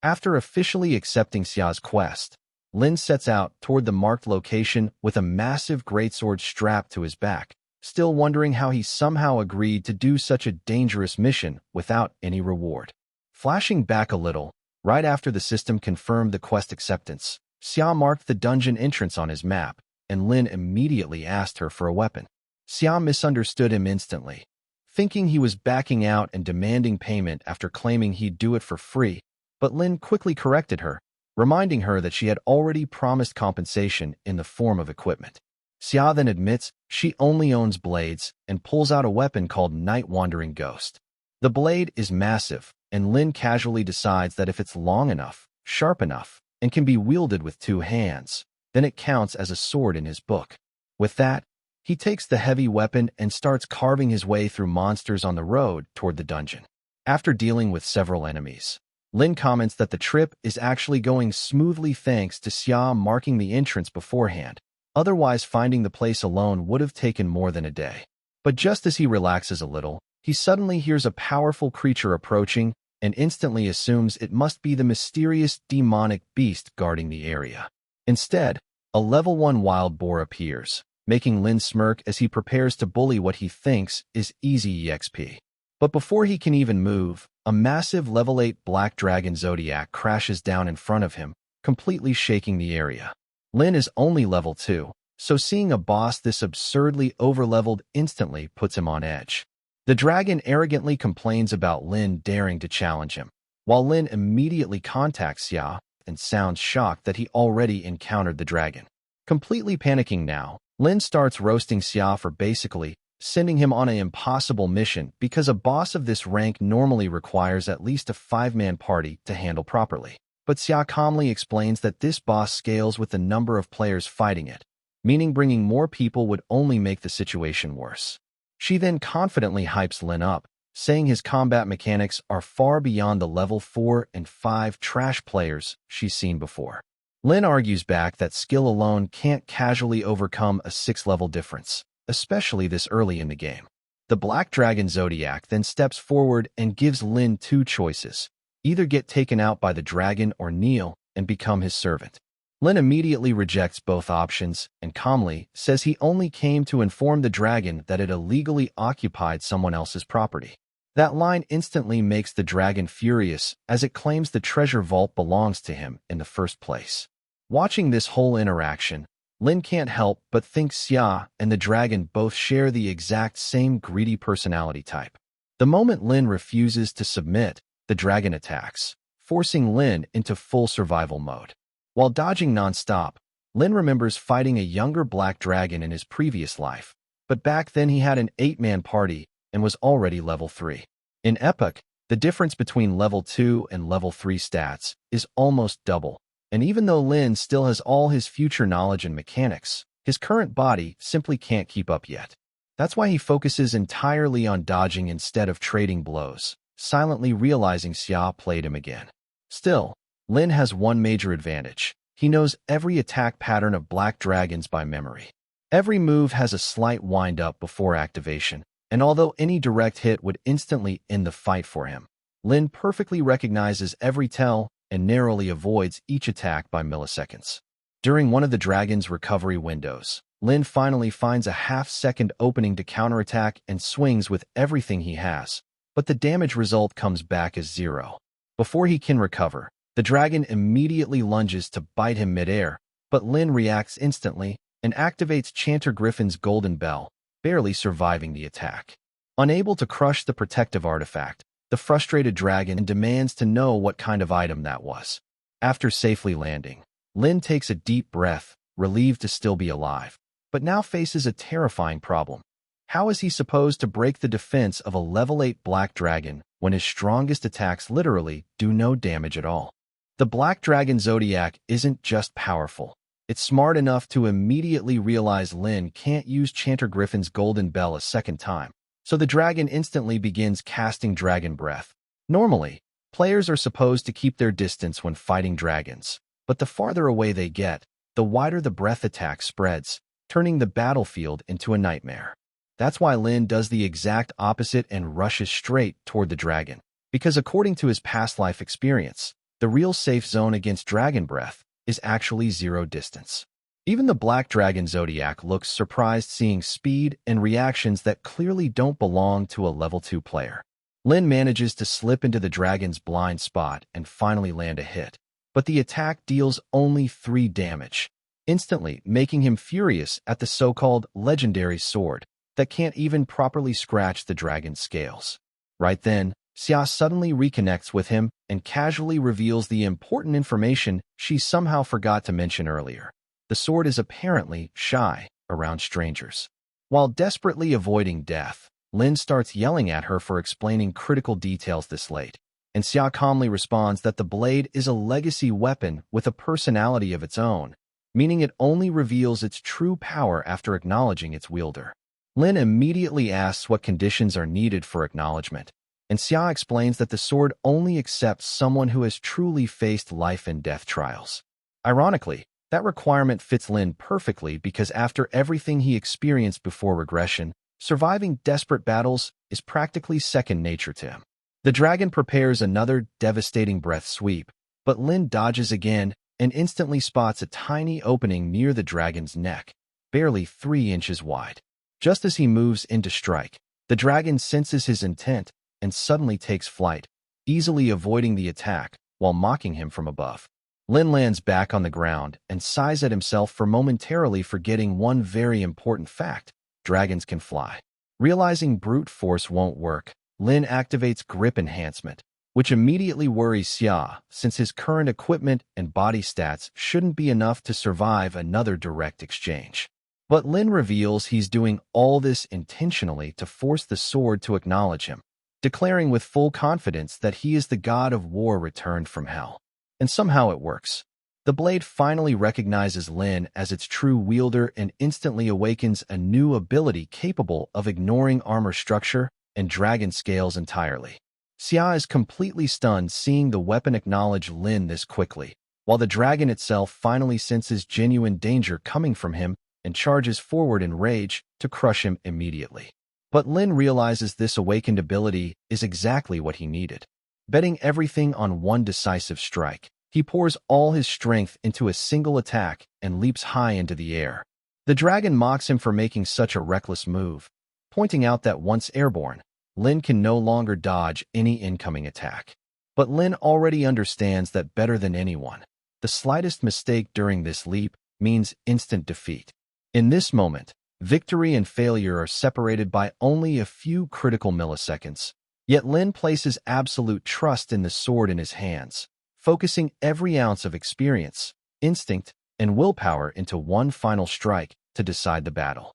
After officially accepting Xia's quest, Lin sets out toward the marked location with a massive greatsword strapped to his back, still wondering how he somehow agreed to do such a dangerous mission without any reward. Flashing back a little, right after the system confirmed the quest acceptance, Xia marked the dungeon entrance on his map, and Lin immediately asked her for a weapon. Xia misunderstood him instantly, thinking he was backing out and demanding payment after claiming he'd do it for free, but Lin quickly corrected her, reminding her that she had already promised compensation in the form of equipment. Xia then admits she only owns blades and pulls out a weapon called Night Wandering Ghost. The blade is massive, and Lin casually decides that if it's long enough, sharp enough, and can be wielded with two hands, then it counts as a sword in his book. With that, he takes the heavy weapon and starts carving his way through monsters on the road toward the dungeon. After dealing with several enemies, Lin comments that the trip is actually going smoothly thanks to Xia marking the entrance beforehand. Otherwise, finding the place alone would have taken more than a day. But just as he relaxes a little, he suddenly hears a powerful creature approaching and instantly assumes it must be the mysterious demonic beast guarding the area. Instead, a level 1 wild boar appears, making Lin smirk as he prepares to bully what he thinks is easy EXP. But before he can even move, a massive level 8 black dragon zodiac crashes down in front of him, completely shaking the area. Lin is only level 2, so seeing a boss this absurdly overleveled instantly puts him on edge. The dragon arrogantly complains about Lin daring to challenge him, while Lin immediately contacts Xia and sounds shocked that he already encountered the dragon. Completely panicking now, Lin starts roasting Xia for basically sending him on an impossible mission because a boss of this rank normally requires at least a 5-man party to handle properly. But Xia calmly explains that this boss scales with the number of players fighting it, meaning bringing more people would only make the situation worse. She then confidently hypes Lin up, saying his combat mechanics are far beyond the level 4 and 5 trash players she's seen before. Lin argues back that skill alone can't casually overcome a 6-level difference, especially this early in the game. The Black Dragon Zodiac then steps forward and gives Lin two choices: either get taken out by the dragon or kneel and become his servant. Lin immediately rejects both options and calmly says he only came to inform the dragon that it illegally occupied someone else's property. That line instantly makes the dragon furious as it claims the treasure vault belongs to him in the first place. Watching this whole interaction, Lin can't help but think Xia and the dragon both share the exact same greedy personality type. The moment Lin refuses to submit, the dragon attacks, forcing Lin into full survival mode. While dodging non-stop, Lin remembers fighting a younger black dragon in his previous life, but back then he had an 8-man party and was already level 3. In Epic, the difference between level 2 and level 3 stats is almost double, and even though Lin still has all his future knowledge and mechanics, his current body simply can't keep up yet. That's why he focuses entirely on dodging instead of trading blows, silently realizing Xia played him again. Still, Lin has one major advantage. He knows every attack pattern of black dragons by memory. Every move has a slight wind-up before activation, and although any direct hit would instantly end the fight for him, Lin perfectly recognizes every tell and narrowly avoids each attack by milliseconds. During one of the dragon's recovery windows, Lin finally finds a half-second opening to counterattack and swings with everything he has, but the damage result comes back as 0. Before he can recover, the dragon immediately lunges to bite him midair, but Lin reacts instantly, and activates Chanter Griffin's golden bell, barely surviving the attack. Unable to crush the protective artifact, the frustrated dragon demands to know what kind of item that was. After safely landing, Lin takes a deep breath, relieved to still be alive, but now faces a terrifying problem. How is he supposed to break the defense of a level 8 black dragon when his strongest attacks literally do no damage at all? The black dragon Zodiac isn't just powerful. It's smart enough to immediately realize Lin can't use Chanter Griffin's golden bell a second time, so the dragon instantly begins casting Dragon Breath. Normally, players are supposed to keep their distance when fighting dragons, but the farther away they get, the wider the breath attack spreads, turning the battlefield into a nightmare. That's why Lin does the exact opposite and rushes straight toward the dragon, because according to his past life experience, the real safe zone against Dragon Breath is actually 0 distance. Even the Black Dragon Zodiac looks surprised seeing speed and reactions that clearly don't belong to a level 2 player. Lin manages to slip into the dragon's blind spot and finally land a hit, but the attack deals only 3 damage, instantly making him furious at the so-called legendary sword that can't even properly scratch the dragon's scales. Right then, Xia suddenly reconnects with him and casually reveals the important information she somehow forgot to mention earlier. The sword is apparently shy around strangers. While desperately avoiding death, Lin starts yelling at her for explaining critical details this late, and Xia calmly responds that the blade is a legacy weapon with a personality of its own, meaning it only reveals its true power after acknowledging its wielder. Lin immediately asks what conditions are needed for acknowledgement, and Xia explains that the sword only accepts someone who has truly faced life and death trials. Ironically, that requirement fits Lin perfectly because after everything he experienced before regression, surviving desperate battles is practically second nature to him. The dragon prepares another devastating breath sweep, but Lin dodges again and instantly spots a tiny opening near the dragon's neck, barely 3 inches wide. Just as he moves in to strike, the dragon senses his intent and suddenly takes flight, easily avoiding the attack while mocking him from above. Lin lands back on the ground and sighs at himself for momentarily forgetting one very important fact: dragons can fly. Realizing brute force won't work, Lin activates grip enhancement, which immediately worries Xia since his current equipment and body stats shouldn't be enough to survive another direct exchange. But Lin reveals he's doing all this intentionally to force the sword to acknowledge him, declaring with full confidence that he is the god of war returned from hell. And somehow it works. The blade finally recognizes Lin as its true wielder and instantly awakens a new ability capable of ignoring armor structure and dragon scales entirely. Xia is completely stunned seeing the weapon acknowledge Lin this quickly, while the dragon itself finally senses genuine danger coming from him and charges forward in rage to crush him immediately. But Lin realizes this awakened ability is exactly what he needed. Betting everything on one decisive strike, he pours all his strength into a single attack and leaps high into the air. The dragon mocks him for making such a reckless move, pointing out that once airborne, Lin can no longer dodge any incoming attack. But Lin already understands that better than anyone. The slightest mistake during this leap means instant defeat. In this moment, victory and failure are separated by only a few critical milliseconds. Yet Lin places absolute trust in the sword in his hands, focusing every ounce of experience, instinct, and willpower into one final strike to decide the battle.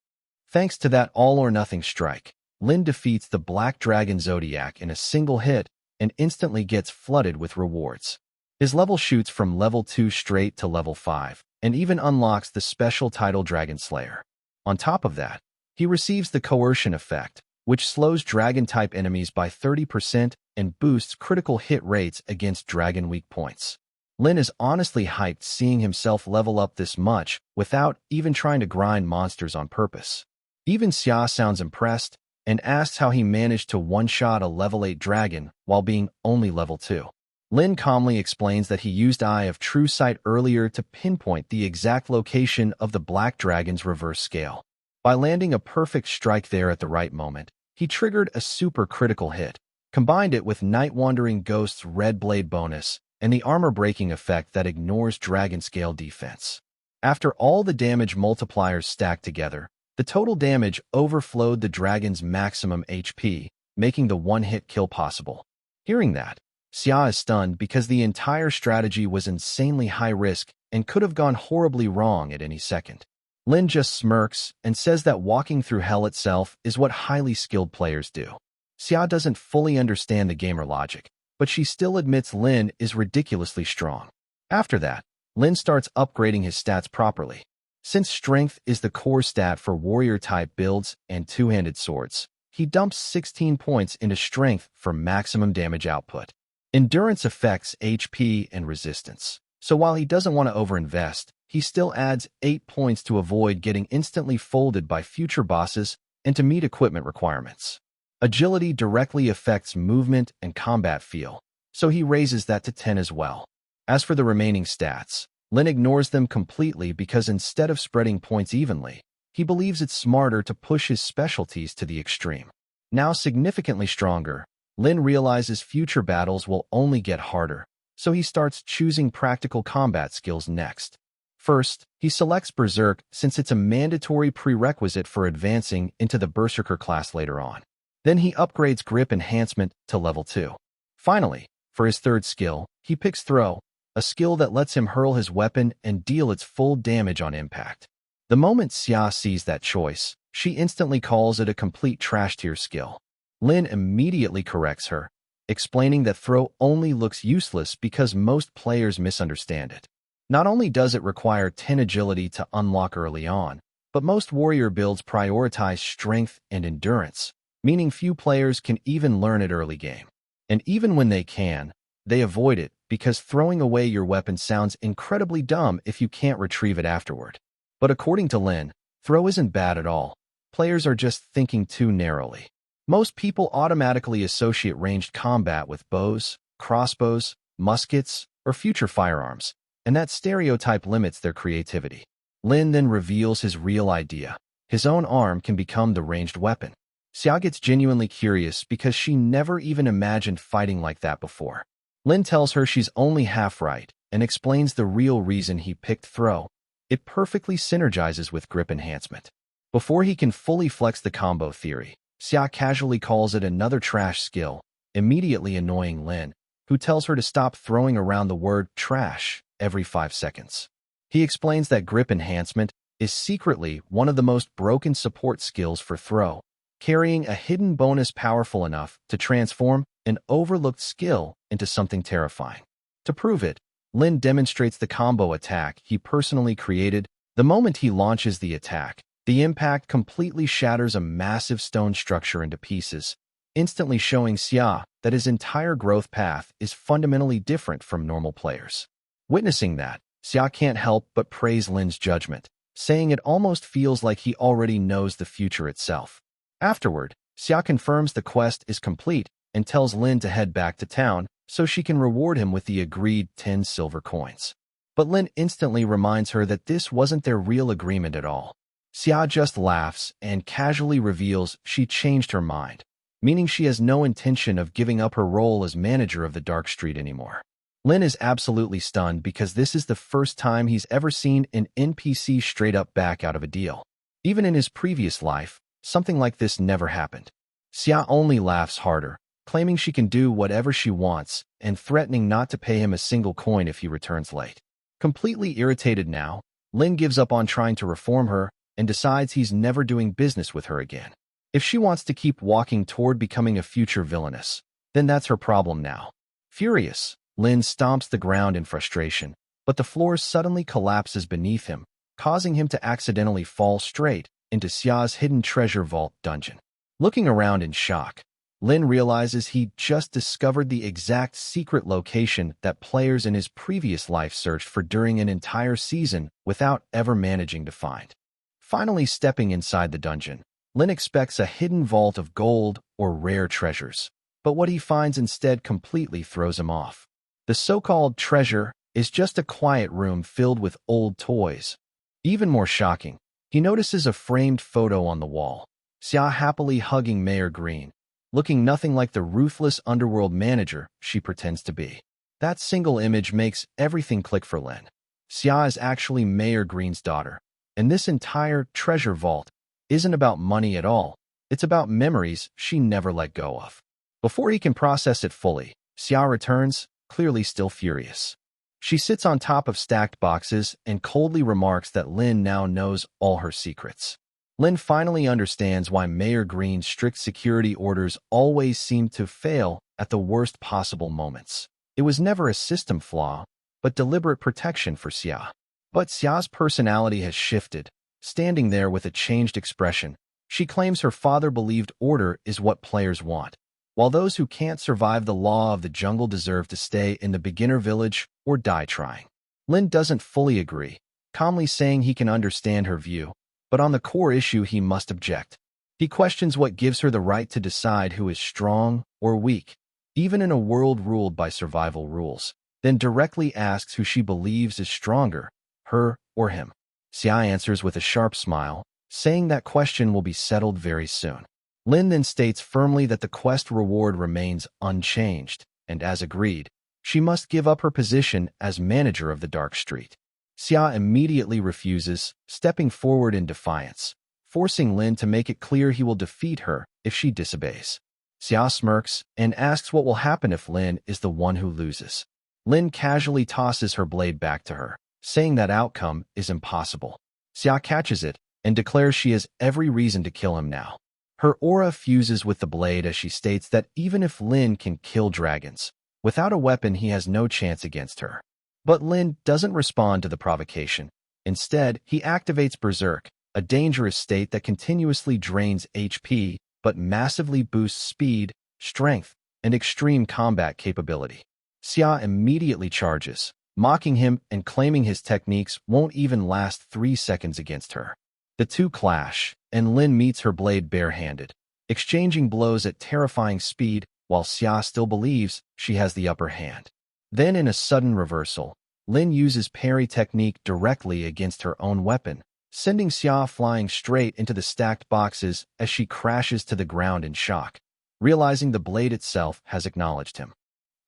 Thanks to that all-or-nothing strike, Lin defeats the Black Dragon Zodiac in a single hit and instantly gets flooded with rewards. His level shoots from level 2 straight to level 5, and even unlocks the special title Dragon Slayer. On top of that, he receives the coercion effect, which slows dragon-type enemies by 30% and boosts critical hit rates against dragon weak points. Lin is honestly hyped seeing himself level up this much without even trying to grind monsters on purpose. Even Xia sounds impressed and asks how he managed to one-shot a level 8 dragon while being only level 2. Lin calmly explains that he used Eye of True Sight earlier to pinpoint the exact location of the Black Dragon's reverse scale. By landing a perfect strike there at the right moment, he triggered a super critical hit, combined it with Night Wandering Ghost's Red Blade bonus, and the armor-breaking effect that ignores dragon scale defense. After all the damage multipliers stacked together, the total damage overflowed the dragon's maximum HP, making the one-hit kill possible. Hearing that, Xia is stunned because the entire strategy was insanely high risk and could have gone horribly wrong at any second. Lin just smirks and says that walking through hell itself is what highly skilled players do. Xia doesn't fully understand the gamer logic, but she still admits Lin is ridiculously strong. After that, Lin starts upgrading his stats properly. Since strength is the core stat for warrior-type builds and two-handed swords, he dumps 16 points into strength for maximum damage output. Endurance affects HP and resistance, so while he doesn't want to overinvest, he still adds 8 points to avoid getting instantly folded by future bosses and to meet equipment requirements. Agility directly affects movement and combat feel, so he raises that to 10 as well. As for the remaining stats, Lin ignores them completely because instead of spreading points evenly, he believes it's smarter to push his specialties to the extreme. Now significantly stronger, Lin realizes future battles will only get harder, so he starts choosing practical combat skills next. First, he selects Berserk since it's a mandatory prerequisite for advancing into the Berserker class later on. Then he upgrades Grip Enhancement to level 2. Finally, for his third skill, he picks Throw, a skill that lets him hurl his weapon and deal its full damage on impact. The moment Xia sees that choice, she instantly calls it a complete trash-tier skill. Lin immediately corrects her, explaining that Throw only looks useless because most players misunderstand it. Not only does it require 10 agility to unlock early on, but most warrior builds prioritize strength and endurance, meaning few players can even learn it early game. And even when they can, they avoid it because throwing away your weapon sounds incredibly dumb if you can't retrieve it afterward. But according to Lin, Throw isn't bad at all. Players are just thinking too narrowly. Most people automatically associate ranged combat with bows, crossbows, muskets, or future firearms, and that stereotype limits their creativity. Lin then reveals his real idea. His own arm can become the ranged weapon. Xia gets genuinely curious because she never even imagined fighting like that before. Lin tells her she's only half right and explains the real reason he picked Throw. It perfectly synergizes with Grip Enhancement. Before he can fully flex the combo theory, Xia casually calls it another trash skill, immediately annoying Lin, who tells her to stop throwing around the word trash every 5 seconds. He explains that Grip Enhancement is secretly one of the most broken support skills for Throw, carrying a hidden bonus powerful enough to transform an overlooked skill into something terrifying. To prove it, Lin demonstrates the combo attack he personally created. The moment he launches the attack, the impact completely shatters a massive stone structure into pieces, instantly showing Xia that his entire growth path is fundamentally different from normal players. Witnessing that, Xia can't help but praise Lin's judgment, saying it almost feels like he already knows the future itself. Afterward, Xia confirms the quest is complete and tells Lin to head back to town so she can reward him with the agreed 10 silver coins. But Lin instantly reminds her that this wasn't their real agreement at all. Xia just laughs and casually reveals she changed her mind, meaning she has no intention of giving up her role as manager of the Dark Street anymore. Lin is absolutely stunned because this is the first time he's ever seen an NPC straight up back out of a deal. Even in his previous life, something like this never happened. Xia only laughs harder, claiming she can do whatever she wants and threatening not to pay him a single coin if he returns late. Completely irritated now, Lin gives up on trying to reform her and decides he's never doing business with her again. If she wants to keep walking toward becoming a future villainess, then that's her problem now. Furious, Lin stomps the ground in frustration, but the floor suddenly collapses beneath him, causing him to accidentally fall straight into Xia's hidden treasure vault dungeon. Looking around in shock, Lin realizes he just discovered the exact secret location that players in his previous life searched for during an entire season without ever managing to find. Finally stepping inside the dungeon, Lin expects a hidden vault of gold or rare treasures, but what he finds instead completely throws him off. The so-called treasure is just a quiet room filled with old toys. Even more shocking, he notices a framed photo on the wall, Xia happily hugging Mayor Green, looking nothing like the ruthless underworld manager she pretends to be. That single image makes everything click for Lin. Xia is actually Mayor Green's daughter, and this entire treasure vault isn't about money at all. It's about memories she never let go of. Before he can process it fully, Xia returns, clearly still furious. She sits on top of stacked boxes and coldly remarks that Lin now knows all her secrets. Lin finally understands why Mayor Green's strict security orders always seem to fail at the worst possible moments. It was never a system flaw, but deliberate protection for Xia. But Xia's personality has shifted. Standing there with a changed expression, she claims her father believed order is what players want, while those who can't survive the law of the jungle deserve to stay in the beginner village or die trying. Lin doesn't fully agree, calmly saying he can understand her view, but on the core issue he must object. He questions what gives her the right to decide who is strong or weak, even in a world ruled by survival rules, then directly asks who she believes is stronger, her or him. Xia answers with a sharp smile, saying that question will be settled very soon. Lin then states firmly that the quest reward remains unchanged, and as agreed, she must give up her position as manager of the Dark Street. Xia immediately refuses, stepping forward in defiance, forcing Lin to make it clear he will defeat her if she disobeys. Xia smirks and asks what will happen if Lin is the one who loses. Lin casually tosses her blade back to her, saying that outcome is impossible. Xia catches it and declares she has every reason to kill him now. Her aura fuses with the blade as she states that even if Lin can kill dragons, without a weapon he has no chance against her. But Lin doesn't respond to the provocation. Instead, he activates Berserk, a dangerous state that continuously drains HP but massively boosts speed, strength, and extreme combat capability. Xia immediately charges, mocking him and claiming his techniques won't even last 3 seconds against her. The two clash, and Lin meets her blade barehanded, exchanging blows at terrifying speed while Xia still believes she has the upper hand. Then in a sudden reversal, Lin uses parry technique directly against her own weapon, sending Xia flying straight into the stacked boxes as she crashes to the ground in shock, realizing the blade itself has acknowledged him.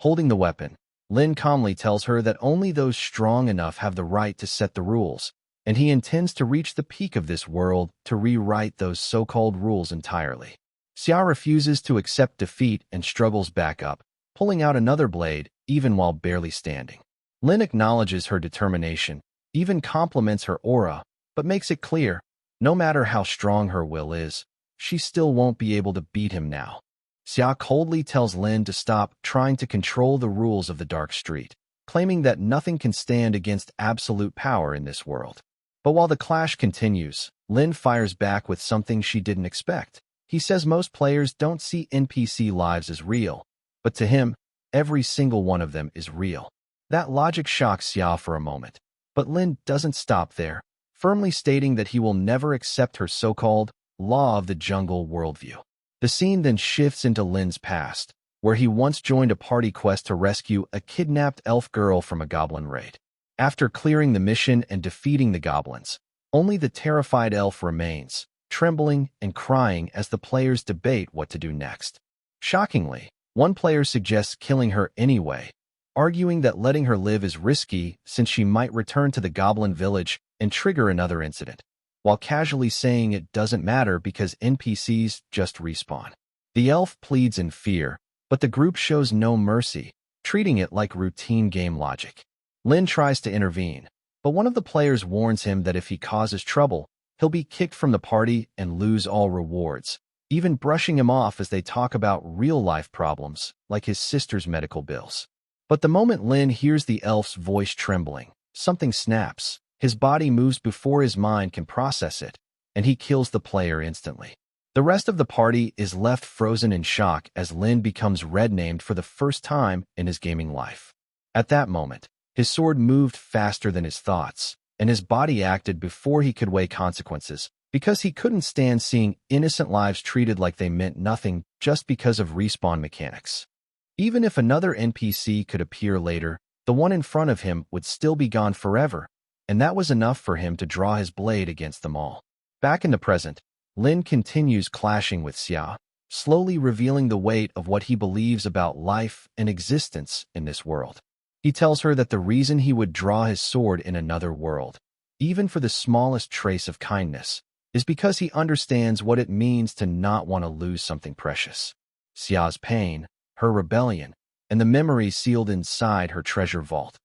Holding the weapon, Lin calmly tells her that only those strong enough have the right to set the rules, and he intends to reach the peak of this world to rewrite those so-called rules entirely. Xia refuses to accept defeat and struggles back up, pulling out another blade even while barely standing. Lin acknowledges her determination, even compliments her aura, but makes it clear, no matter how strong her will is, she still won't be able to beat him now. Xia coldly tells Lin to stop trying to control the rules of the Dark Street, claiming that nothing can stand against absolute power in this world. But while the clash continues, Lin fires back with something she didn't expect. He says most players don't see NPC lives as real, but to him, every single one of them is real. That logic shocks Xia for a moment, but Lin doesn't stop there, firmly stating that he will never accept her so-called law of the jungle worldview. The scene then shifts into Lin's past, where he once joined a party quest to rescue a kidnapped elf girl from a goblin raid. After clearing the mission and defeating the goblins, only the terrified elf remains, trembling and crying as the players debate what to do next. Shockingly, one player suggests killing her anyway, arguing that letting her live is risky since she might return to the goblin village and trigger another incident, while casually saying it doesn't matter because NPCs just respawn. The elf pleads in fear, but the group shows no mercy, treating it like routine game logic. Lin tries to intervene, but one of the players warns him that if he causes trouble, he'll be kicked from the party and lose all rewards, even brushing him off as they talk about real-life problems like his sister's medical bills. But the moment Lin hears the elf's voice trembling, something snaps. His body moves before his mind can process it, and he kills the player instantly. The rest of the party is left frozen in shock as Lin becomes red-named for the first time in his gaming life. At that moment, his sword moved faster than his thoughts, and his body acted before he could weigh consequences, because he couldn't stand seeing innocent lives treated like they meant nothing just because of respawn mechanics. Even if another NPC could appear later, the one in front of him would still be gone forever, and that was enough for him to draw his blade against them all. Back in the present, Lin continues clashing with Xia, slowly revealing the weight of what he believes about life and existence in this world. He tells her that the reason he would draw his sword in another world, even for the smallest trace of kindness, is because he understands what it means to not want to lose something precious. Xia's pain, her rebellion, and the memories sealed inside her treasure vault.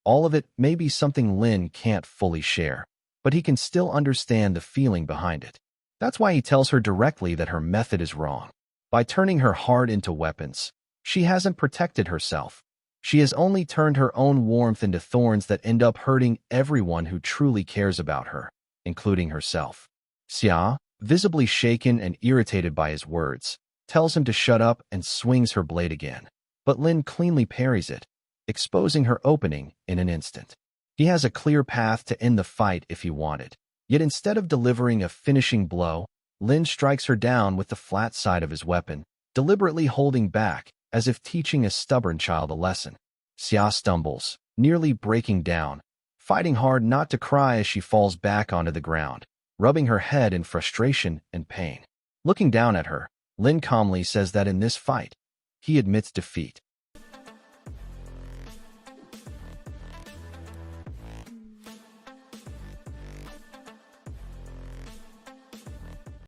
All of it may be something Lin can't fully share, but he can still understand the feeling behind it. That's why he tells her directly that her method is wrong. By turning her heart into weapons, she hasn't protected herself. She has only turned her own warmth into thorns that end up hurting everyone who truly cares about her, including herself. Xia, visibly shaken and irritated by his words, tells him to shut up and swings her blade again. But Lin cleanly parries it, exposing her opening in an instant. He has a clear path to end the fight if he wanted. Yet instead of delivering a finishing blow, Lin strikes her down with the flat side of his weapon, deliberately holding back, as if teaching a stubborn child a lesson. Xia stumbles, nearly breaking down, fighting hard not to cry as she falls back onto the ground, rubbing her head in frustration and pain. Looking down at her, Lin calmly says that in this fight, he admits defeat.